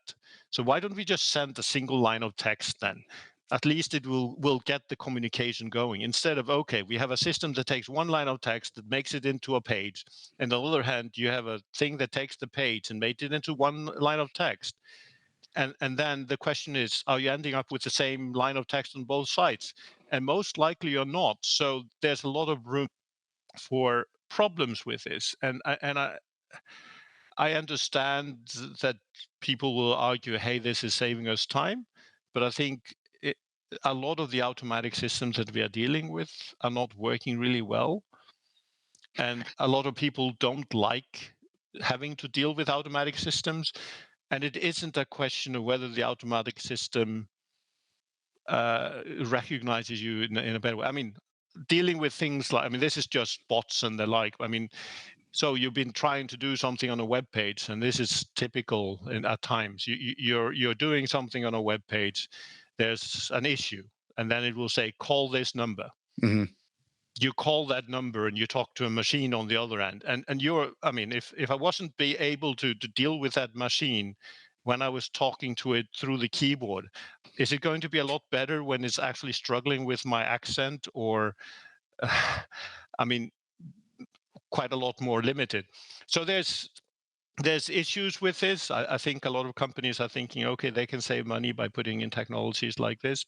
So why don't we just send a single line of text then? At least it will get the communication going instead of, okay, we have a system that takes one line of text that makes it into a page. And on the other hand, you have a thing that takes the page and made it into one line of text. And then the question is, are you ending up with the same line of text on both sides? And most likely you're not. So there's a lot of room for problems with this. And I understand that people will argue, hey, this is saving us time. But I think a lot of the automatic systems that we are dealing with are not working really well. And a lot of people don't like having to deal with automatic systems. And it isn't a question of whether the automatic system recognizes you in a better way. I mean, dealing with things like, I mean, this is just bots and the like. I mean, so you've been trying to do something on a web page, and this is typical at times. You're doing something on a web page, there's an issue, and then it will say, call this number. Mm-hmm. You call that number and you talk to a machine on the other end. And you're, I mean, if I wasn't be able to deal with that machine when I was talking to it through the keyboard, is it going to be a lot better when it's actually struggling with my accent, or I mean, quite a lot more limited. So there's issues with this. I think a lot of companies are thinking, okay, they can save money by putting in technologies like this.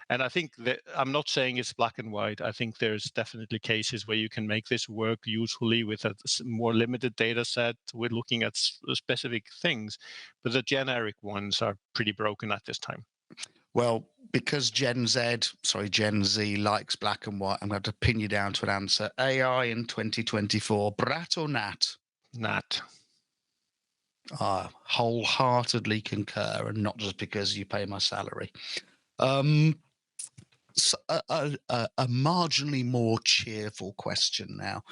And I think that, I'm not saying it's black and white. I think there's definitely cases where you can make this work usefully with a more limited data set. We're looking at specific things, but the generic ones are pretty broken at this time. Well, because Gen Z likes black and white, I'm going to have to pin you down to an answer. AI in 2024, Brat or Næt? Næt. I wholeheartedly concur, and not just because you pay my salary. So a marginally more cheerful question now.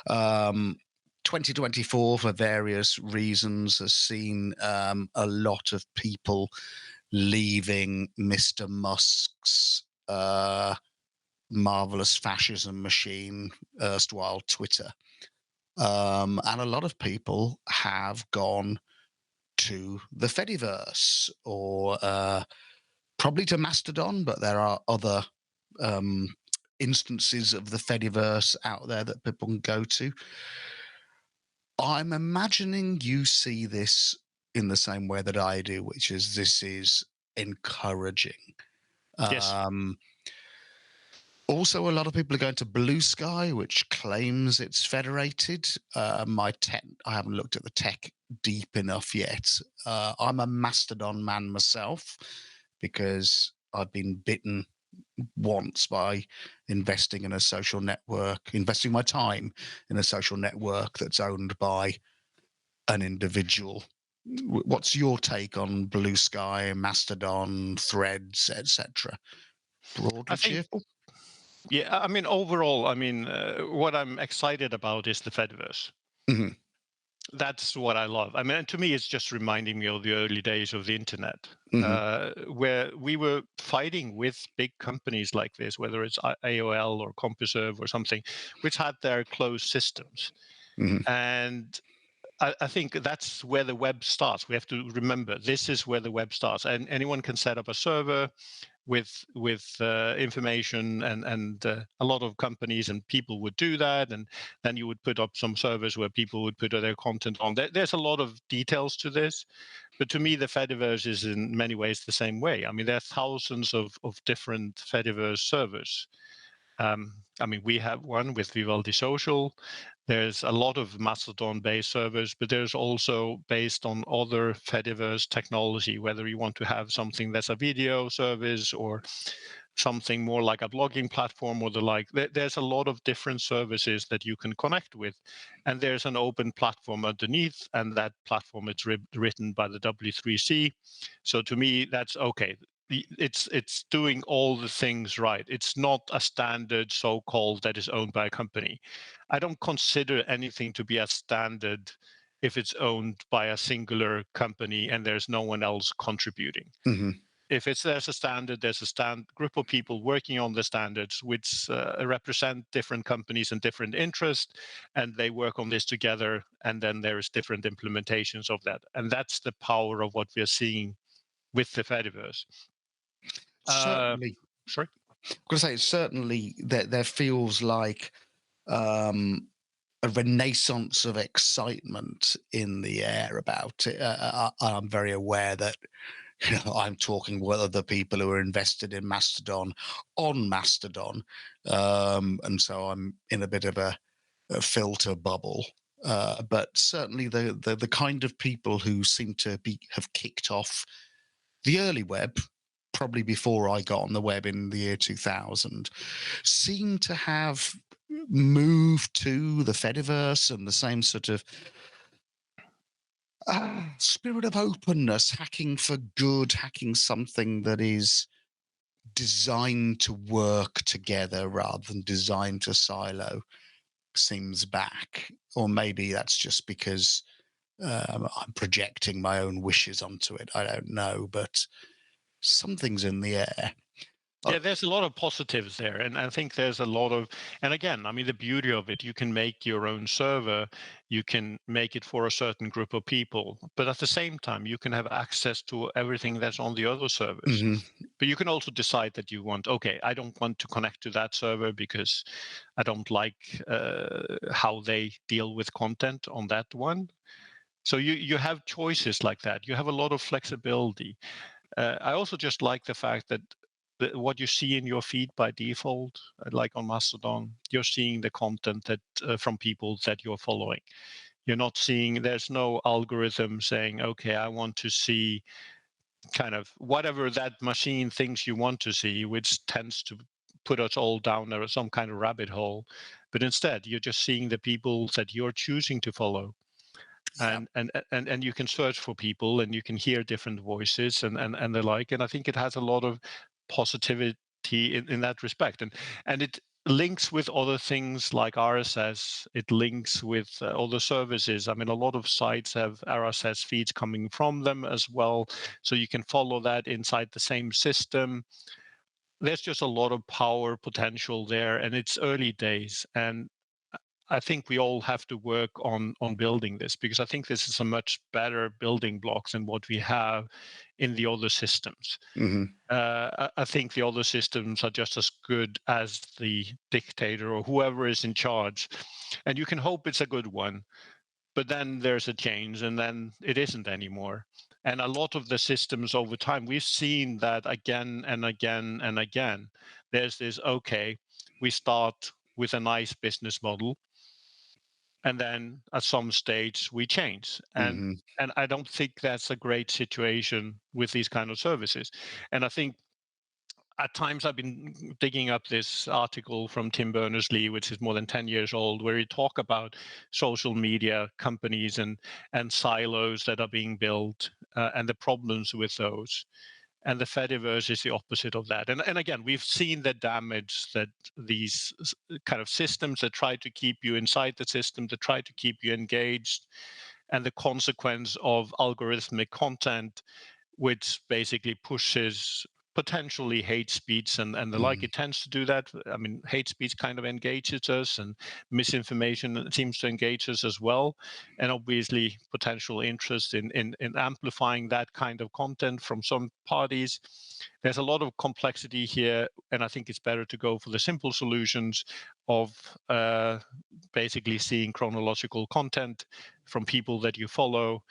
2024, for various reasons, has seen a lot of people leaving Mr. Musk's marvelous fascism machine, erstwhile Twitter. And a lot of people have gone to the Fediverse, or probably to Mastodon, but there are other instances of the Fediverse out there that people can go to. I'm imagining you see this in the same way that I do, which is this is encouraging. Yes. Also, a lot of people are going to Blue Sky, which claims it's federated. I haven't looked at the tech deep enough yet. I'm a Mastodon man myself because I've been bitten once by investing in a social network, investing my time in a social network that's owned by an individual. What's your take on Blue Sky, Mastodon, Threads, etc.? Broadly cheerful? Yeah, I mean, overall, I mean, what I'm excited about is the Fediverse. Mm-hmm. That's what I love. I mean, to me, it's just reminding me of the early days of the internet, where we were fighting with big companies like this, whether it's AOL or CompuServe or something, which had their closed systems. Mm-hmm. And I think that's where the web starts. We have to remember this is where the web starts, and anyone can set up a server with information, and a lot of companies and people would do that, and then you would put up some servers where people would put their content on. There's a lot of details to this, but to me the Fediverse is in many ways the same way. I mean, there are thousands of different Fediverse servers. I mean, we have one with Vivaldi Social. There's a lot of Mastodon-based servers, but there's also based on other Fediverse technology, whether you want to have something that's a video service or something more like a blogging platform or the like. There's a lot of different services that you can connect with. And there's an open platform underneath, and that platform is written by the W3C. So to me, that's okay. It's doing all the things right. It's not a standard so-called that is owned by a company. I don't consider anything to be a standard if it's owned by a singular company and there's no one else contributing. Mm-hmm. If there's a standard, there's a group of people working on the standards, which represent different companies and different interests, and they work on this together, and then there's different implementations of that. And that's the power of what we're seeing with the Fediverse. Certainly. Sorry? I'm going to say certainly there feels like a renaissance of excitement in the air about it. I'm very aware that I'm talking with other people who are invested in Mastodon on Mastodon, and so I'm in a bit of a filter bubble. But certainly the kind of people who seem to have kicked off the early web, probably before I got on the web in the year 2000, seem to have moved to the Fediverse and the same sort of spirit of openness, hacking for good, hacking something that is designed to work together rather than designed to silo seems back. Or maybe that's just because I'm projecting my own wishes onto it. I don't know, but something's in the air. Yeah, there's a lot of positives there. And I think there's a lot of, and again, I mean, the beauty of it, you can make your own server, you can make it for a certain group of people, but at the same time, you can have access to everything that's on the other servers. Mm-hmm. But you can also decide that you want, okay, I don't want to connect to that server because I don't like how they deal with content on that one. So you have choices like that. You have a lot of flexibility. I also just like the fact that what you see in your feed by default, like on Mastodon, you're seeing the content that from people that you're following. You're not seeing, there's no algorithm saying, okay, I want to see kind of whatever that machine thinks you want to see, which tends to put us all down some kind of rabbit hole. But instead, you're just seeing the people that you're choosing to follow. Yeah. And you can search for people and you can hear different voices and the like. And I think it has a lot of positivity in that respect. And it links with other things like RSS. It links with other services. I mean, a lot of sites have RSS feeds coming from them as well. So you can follow that inside the same system. There's just a lot of power potential there, and it's early days. And I think we all have to work on building this, because I think this is a much better building block than what we have in the other systems. Mm-hmm. I think the other systems are just as good as the dictator or whoever is in charge, and you can hope it's a good one, but then there's a change and then it isn't anymore. And a lot of the systems over time, we've seen that again and again and again. There's this, okay, we start with a nice business model, and then at some stage we change. Mm-hmm. And I don't think that's a great situation with these kind of services. And I think at times I've been digging up this article from Tim Berners-Lee, which is more than 10 years old, where he talk about social media companies and silos that are being built, and the problems with those. And the Fediverse is the opposite of that. And again, we've seen the damage that these kind of systems that try to keep you inside the system, that try to keep you engaged, and the consequence of algorithmic content, which basically pushes potentially hate speech and the like. Mm-hmm. It tends to do that. I mean, hate speech kind of engages us, and misinformation seems to engage us as well. And obviously, potential interest in amplifying that kind of content from some parties. There's a lot of complexity here, and I think it's better to go for the simple solutions of basically seeing chronological content from people that you follow,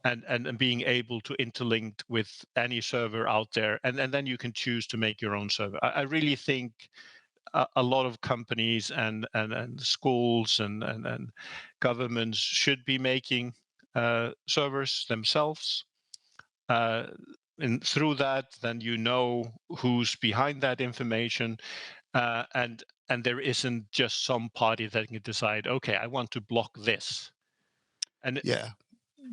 and being able to interlink with any server out there, and then you can choose to make your own server. I really think a lot of companies and schools and governments should be making servers themselves. And through that, then you know who's behind that information, and there isn't just some party that can decide, okay, I want to block this. And Yeah.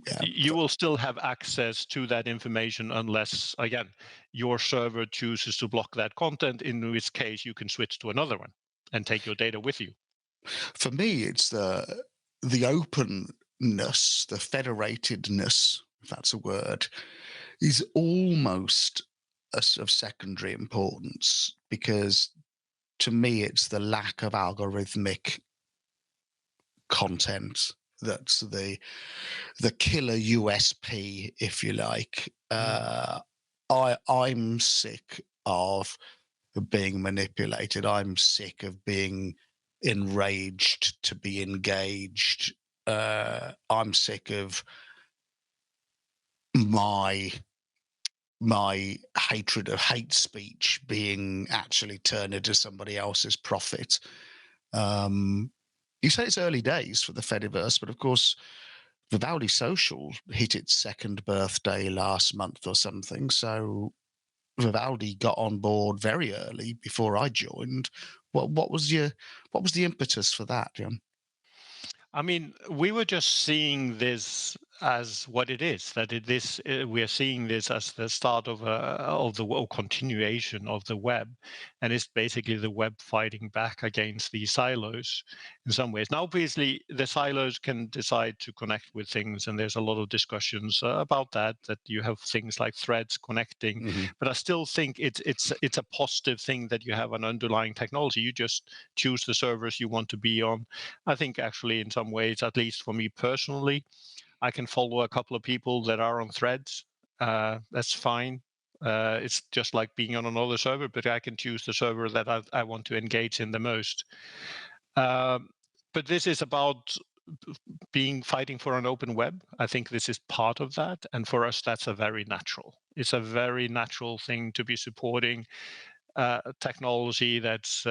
Yeah. you will still have access to that information unless, again, your server chooses to block that content, in which case you can switch to another one and take your data with you. For me, it's the openness, the federatedness, if that's a word, is almost of secondary importance, because to me it's the lack of algorithmic content that's the killer USP, if you like. I'm sick of being manipulated. I'm sick of being enraged to be engaged. I'm sick of my hatred of hate speech being actually turned into somebody else's profit. You say it's early days for the Fediverse, but of course, Vivaldi Social hit its second birthday last month or something. So Vivaldi got on board very early before I joined. What was the impetus for that, John? I mean, we were just seeing this as what it is, that we are seeing this as the start of the continuation of the web, and it's basically the web fighting back against these silos in some ways. Now, obviously, the silos can decide to connect with things, and there's a lot of discussions about that you have things like threads connecting. But I still think it's a positive thing that you have an underlying technology. You just choose the servers you want to be on. I think actually in some ways, at least for me personally, I can follow a couple of people that are on threads. That's fine. It's just like being on another server, but I can choose the server that I want to engage in the most. But this is about fighting for an open web. I think this is part of that. And for us, that's it's a very natural thing to be supporting technology that's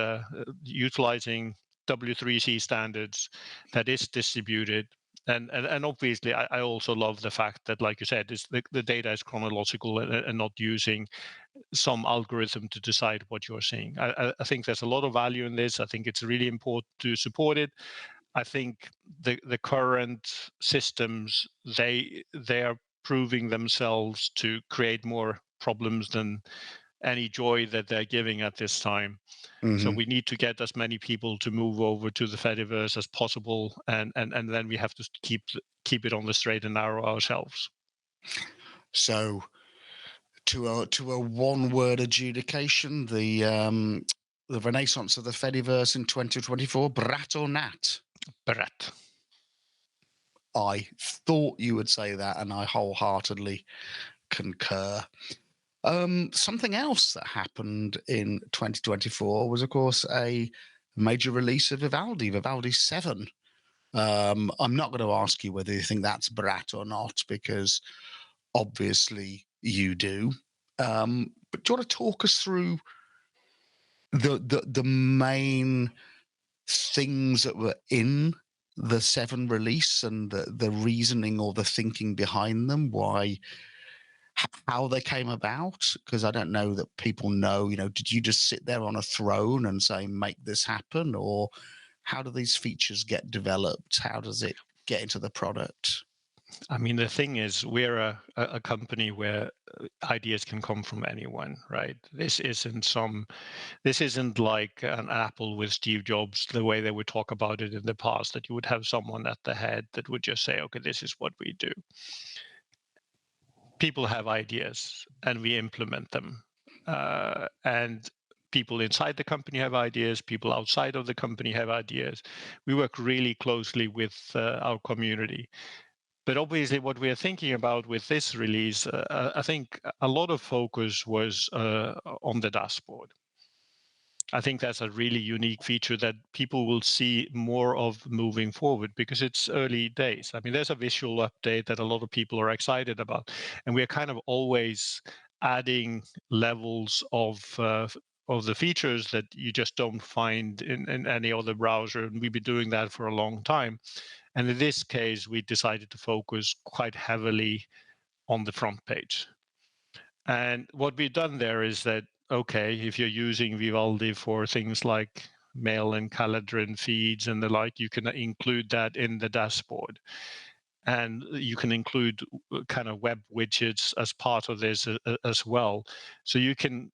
utilizing W3C standards, that is distributed. And obviously, I also love the fact that, like you said, the data is chronological and not using some algorithm to decide what you're seeing. I think there's a lot of value in this. I think it's really important to support it. I think the current systems, they are proving themselves to create more problems than any joy that they're giving at this time. So we need to get as many people to move over to the Fediverse as possible, and then we have to keep it on the straight and narrow ourselves. So, to a one-word adjudication, the renaissance of the Fediverse in 2024, Brat or Næt? Brat. I thought you would say that, and I wholeheartedly concur. Something else that happened in 2024 was, of course, a major release of Vivaldi 7. I'm not going to ask you whether you think that's Brat or not, because obviously you do. But do you want to talk us through the main things that were in the 7 release and the reasoning or the thinking behind them, how they came about? Because I don't know that people know, did you just sit there on a throne and say, make this happen? Or how do these features get developed? How does it get into the product? I mean, the thing is, we're a company where ideas can come from anyone, right? This isn't like an Apple with Steve Jobs, the way they would talk about it in the past, that you would have someone at the head that would just say, okay, this is what we do. People have ideas and we implement them. And people inside the company have ideas, people outside of the company have ideas. We work really closely with our community. But obviously, what we are thinking about with this release, I think a lot of focus was on the dashboard. I think that's a really unique feature that people will see more of moving forward, because it's early days. I mean, there's a visual update that a lot of people are excited about, and we're kind of always adding levels of the features that you just don't find in any other browser, and we've been doing that for a long time. And in this case, we decided to focus quite heavily on the front page. And what we've done there is that, okay, if you're using Vivaldi for things like mail and Caladrin feeds and the like, you can include that in the dashboard. And you can include kind of web widgets as part of this as well. So you can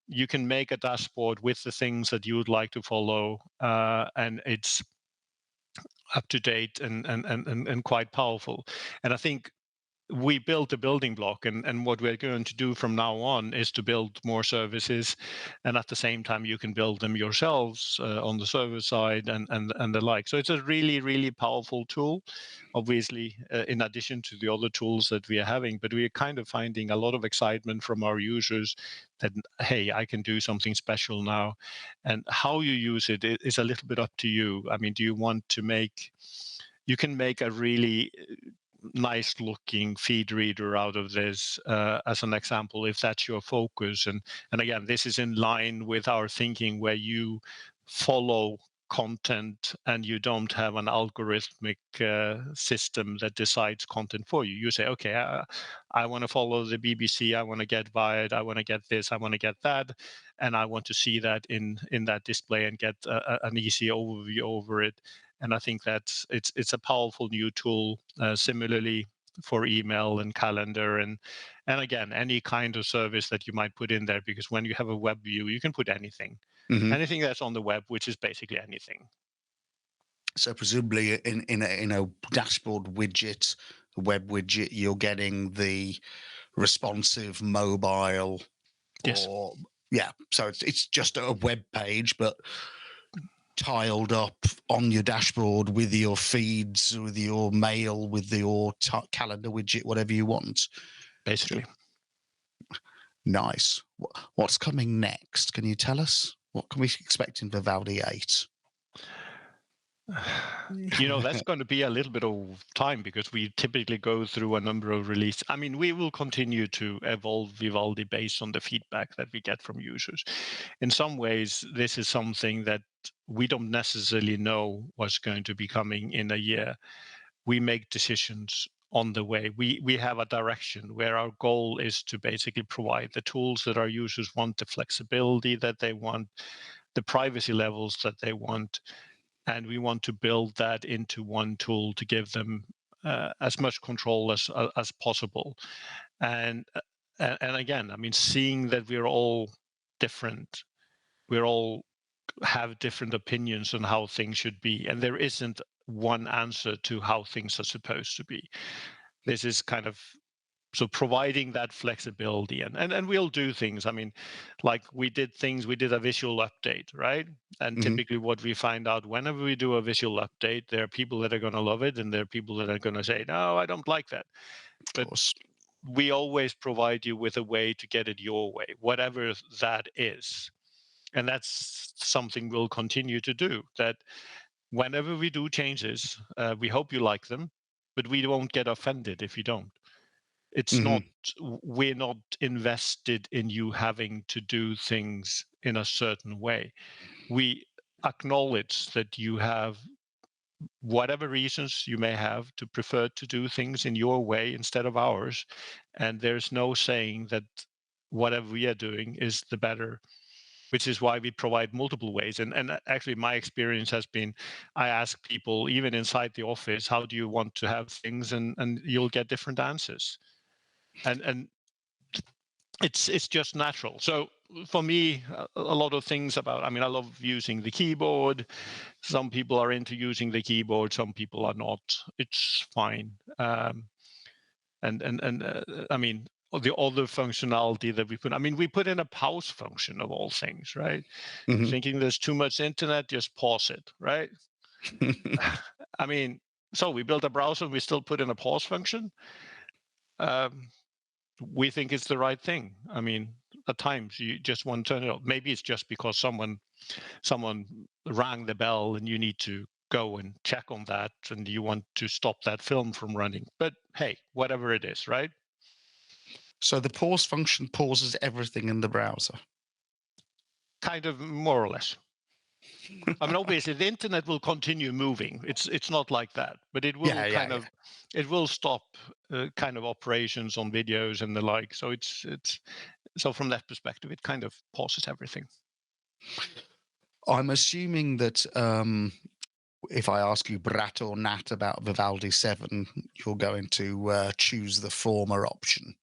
make a dashboard with the things that you would like to follow, and it's up to date and quite powerful. And I think we built a building block, and what we're going to do from now on is to build more services, and at the same time you can build them yourselves on the server side and the like. So it's a really, really powerful tool, obviously, in addition to the other tools that we are having. But we are kind of finding a lot of excitement from our users that, hey, I can do something special now. And how you use it is a little bit up to you. I mean, do you want to you can make a really nice looking feed reader out of this, as an example, if that's your focus. And again, this is in line with our thinking, where you follow content and you don't have an algorithmic system that decides content for you. You say, okay, I want to follow the BBC, I want to get Wired, I want to get this, I want to get that, and I want to see that in that display and get an easy overview over it. And I think that's it's a powerful new tool. Similarly, for email and calendar and again, any kind of service that you might put in there, because when you have a web view, you can put anything, anything that's on the web, which is basically anything. So presumably in a dashboard widget, a web widget, you're getting the responsive mobile, Yes. or so it's just a web page, but tiled up on your dashboard with your feeds, with your mail, with your calendar widget, whatever you want. Basically. Nice. What's coming next? Can you tell us? What can we expect in Vivaldi 8? That's going to be a little bit of time, because we typically go through a number of releases. I mean, we will continue to evolve Vivaldi based on the feedback that we get from users. In some ways, this is something that we don't necessarily know what's going to be coming in a year. We make decisions on the way. We have a direction where our goal is to basically provide the tools that our users want, the flexibility that they want, the privacy levels that they want. And we want to build that into one tool to give them as much control as possible. And again, I mean, seeing that we're all different, we're all have different opinions on how things should be, and there isn't one answer to how things are supposed to be. This is kind of so providing that flexibility, and we'll do things. I mean, like we did a visual update, right? And typically what we find out whenever we do a visual update, there are people that are going to love it, and there are people that are going to say, no, I don't like that. But we always provide you with a way to get it your way, whatever that is. And that's something we'll continue to do, that whenever we do changes, we hope you like them, but we won't get offended if you don't. It's not, we're not invested in you having to do things in a certain way. We acknowledge that you have whatever reasons you may have to prefer to do things in your way instead of ours. And there's no saying that whatever we are doing is the better, which is why we provide multiple ways. And actually my experience has been, I ask people, even inside the office, how do you want to have things? And you'll get different answers. And it's just natural. So for me, a lot of things about, I mean, I love using the keyboard. Some people are into using the keyboard, some people are not. It's fine. I mean, the other functionality that we put, I mean, we put in a pause function of all things, right? Thinking there's too much internet, just pause it, right? I mean, so we built a browser, we still put in a pause function. We think it's the right thing. I mean, at times you just want to turn it off. Maybe it's just because someone rang the bell and you need to go and check on that, and you want to stop that film from running. But hey, whatever it is, right? So the pause function pauses everything in the browser. Kind of, more or less. I mean, obviously the internet will continue moving. It's not like that, but it will it will stop kind of operations on videos and the like. So it's so from that perspective, it kind of pauses everything. I'm assuming that if I ask you Brat or Næt about Vivaldi 7, you're going to choose the former option.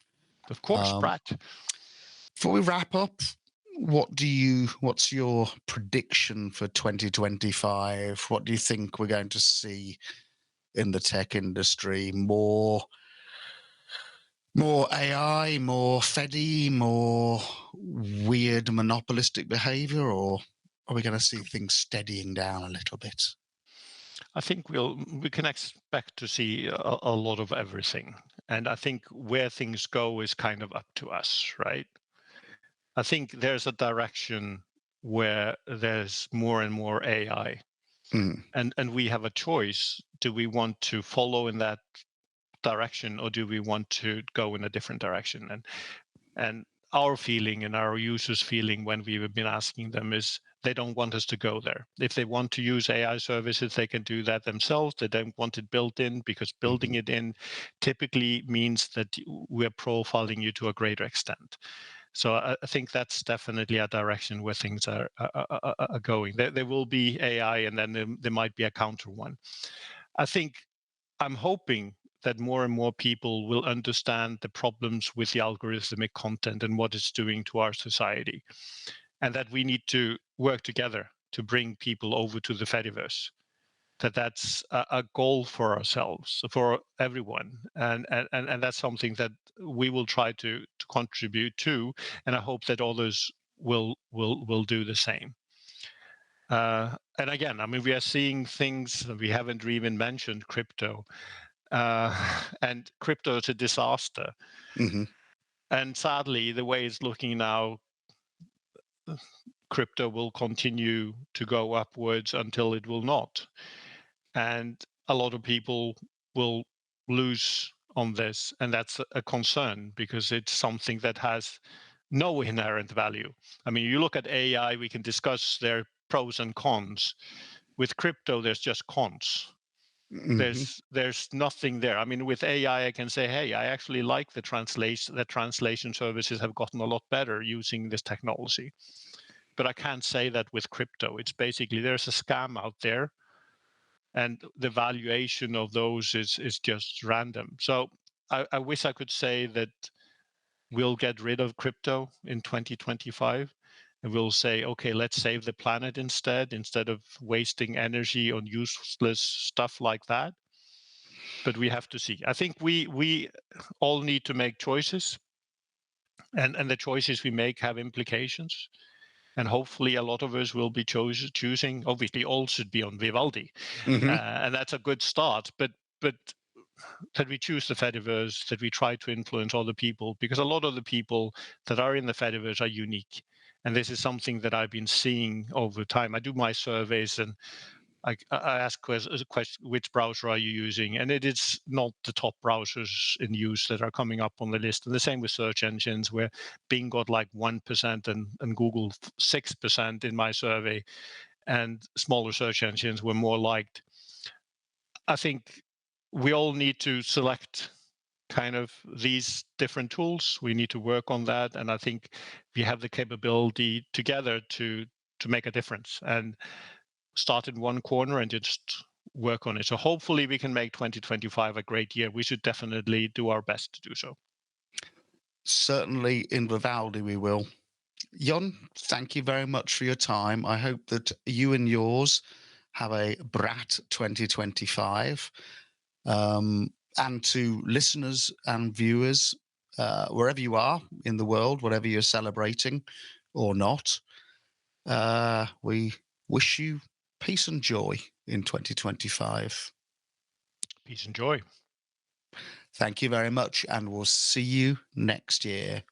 Of course, Brat. Before we wrap up, what's your prediction for 2025? What do you think we're going to see in the tech industry? More AI, more Fedi, more weird monopolistic behavior, or are we going to see things steadying down a little bit? I think we can expect to see a lot of everything. And I think where things go is kind of up to us, right? I think there's a direction where there's more and more AI. And we have a choice. Do we want to follow in that direction, or do we want to go in a different direction? And our feeling and our users' feeling when we've been asking them is they don't want us to go there. If they want to use AI services, they can do that themselves. They don't want it built in, because building it in typically means that we're profiling you to a greater extent. So I think that's definitely a direction where things are going. There will be AI, and then there might be a counter one. I think I'm hoping that more and more people will understand the problems with the algorithmic content and what it's doing to our society, and that we need to work together to bring people over to the Fediverse. That's a goal for ourselves, for everyone, and that's something that we will try to contribute to, and I hope that others will do the same. And again, I mean, we are seeing things we haven't even mentioned, crypto, and crypto is a disaster. Mm-hmm. And sadly, the way it's looking now, crypto will continue to go upwards until it will not. And a lot of people will lose on this. And that's a concern because it's something that has no inherent value. I mean, you look at AI, we can discuss their pros and cons. With crypto, there's just cons. Mm-hmm. There's nothing there. I mean, with AI, I can say, hey, I actually like the translation services have gotten a lot better using this technology. But I can't say that with crypto. It's basically there's a scam out there, and the valuation of those is just random. So I wish I could say that we'll get rid of crypto in 2025. And we'll say, okay, let's save the planet instead of wasting energy on useless stuff like that. But we have to see. I think we all need to make choices, and the choices we make have implications. And hopefully a lot of us will be choosing. Obviously, all should be on Vivaldi, Mm-hmm. and that's a good start. But that we choose the Fediverse, that we try to influence other people, because a lot of the people that are in the Fediverse are unique. And this is something that I've been seeing over time. I do my surveys and I ask a question, which browser are you using? And it is not the top browsers in use that are coming up on the list. And the same with search engines, where Bing got like 1% and Google 6% in my survey, and smaller search engines were more liked. I think we all need to select kind of these different tools. We need to work on that. And I think we have the capability together to make a difference and start in one corner and just work on it. So hopefully we can make 2025 a great year. We should definitely do our best to do so. Certainly in Vivaldi we will. Jón, thank you very much for your time. I hope that you and yours have a Brat 2025. And to listeners and viewers, wherever you are in the world, whatever you're celebrating or not, we wish you peace and joy in 2025. Peace and joy. Thank you very much, and we'll see you next year.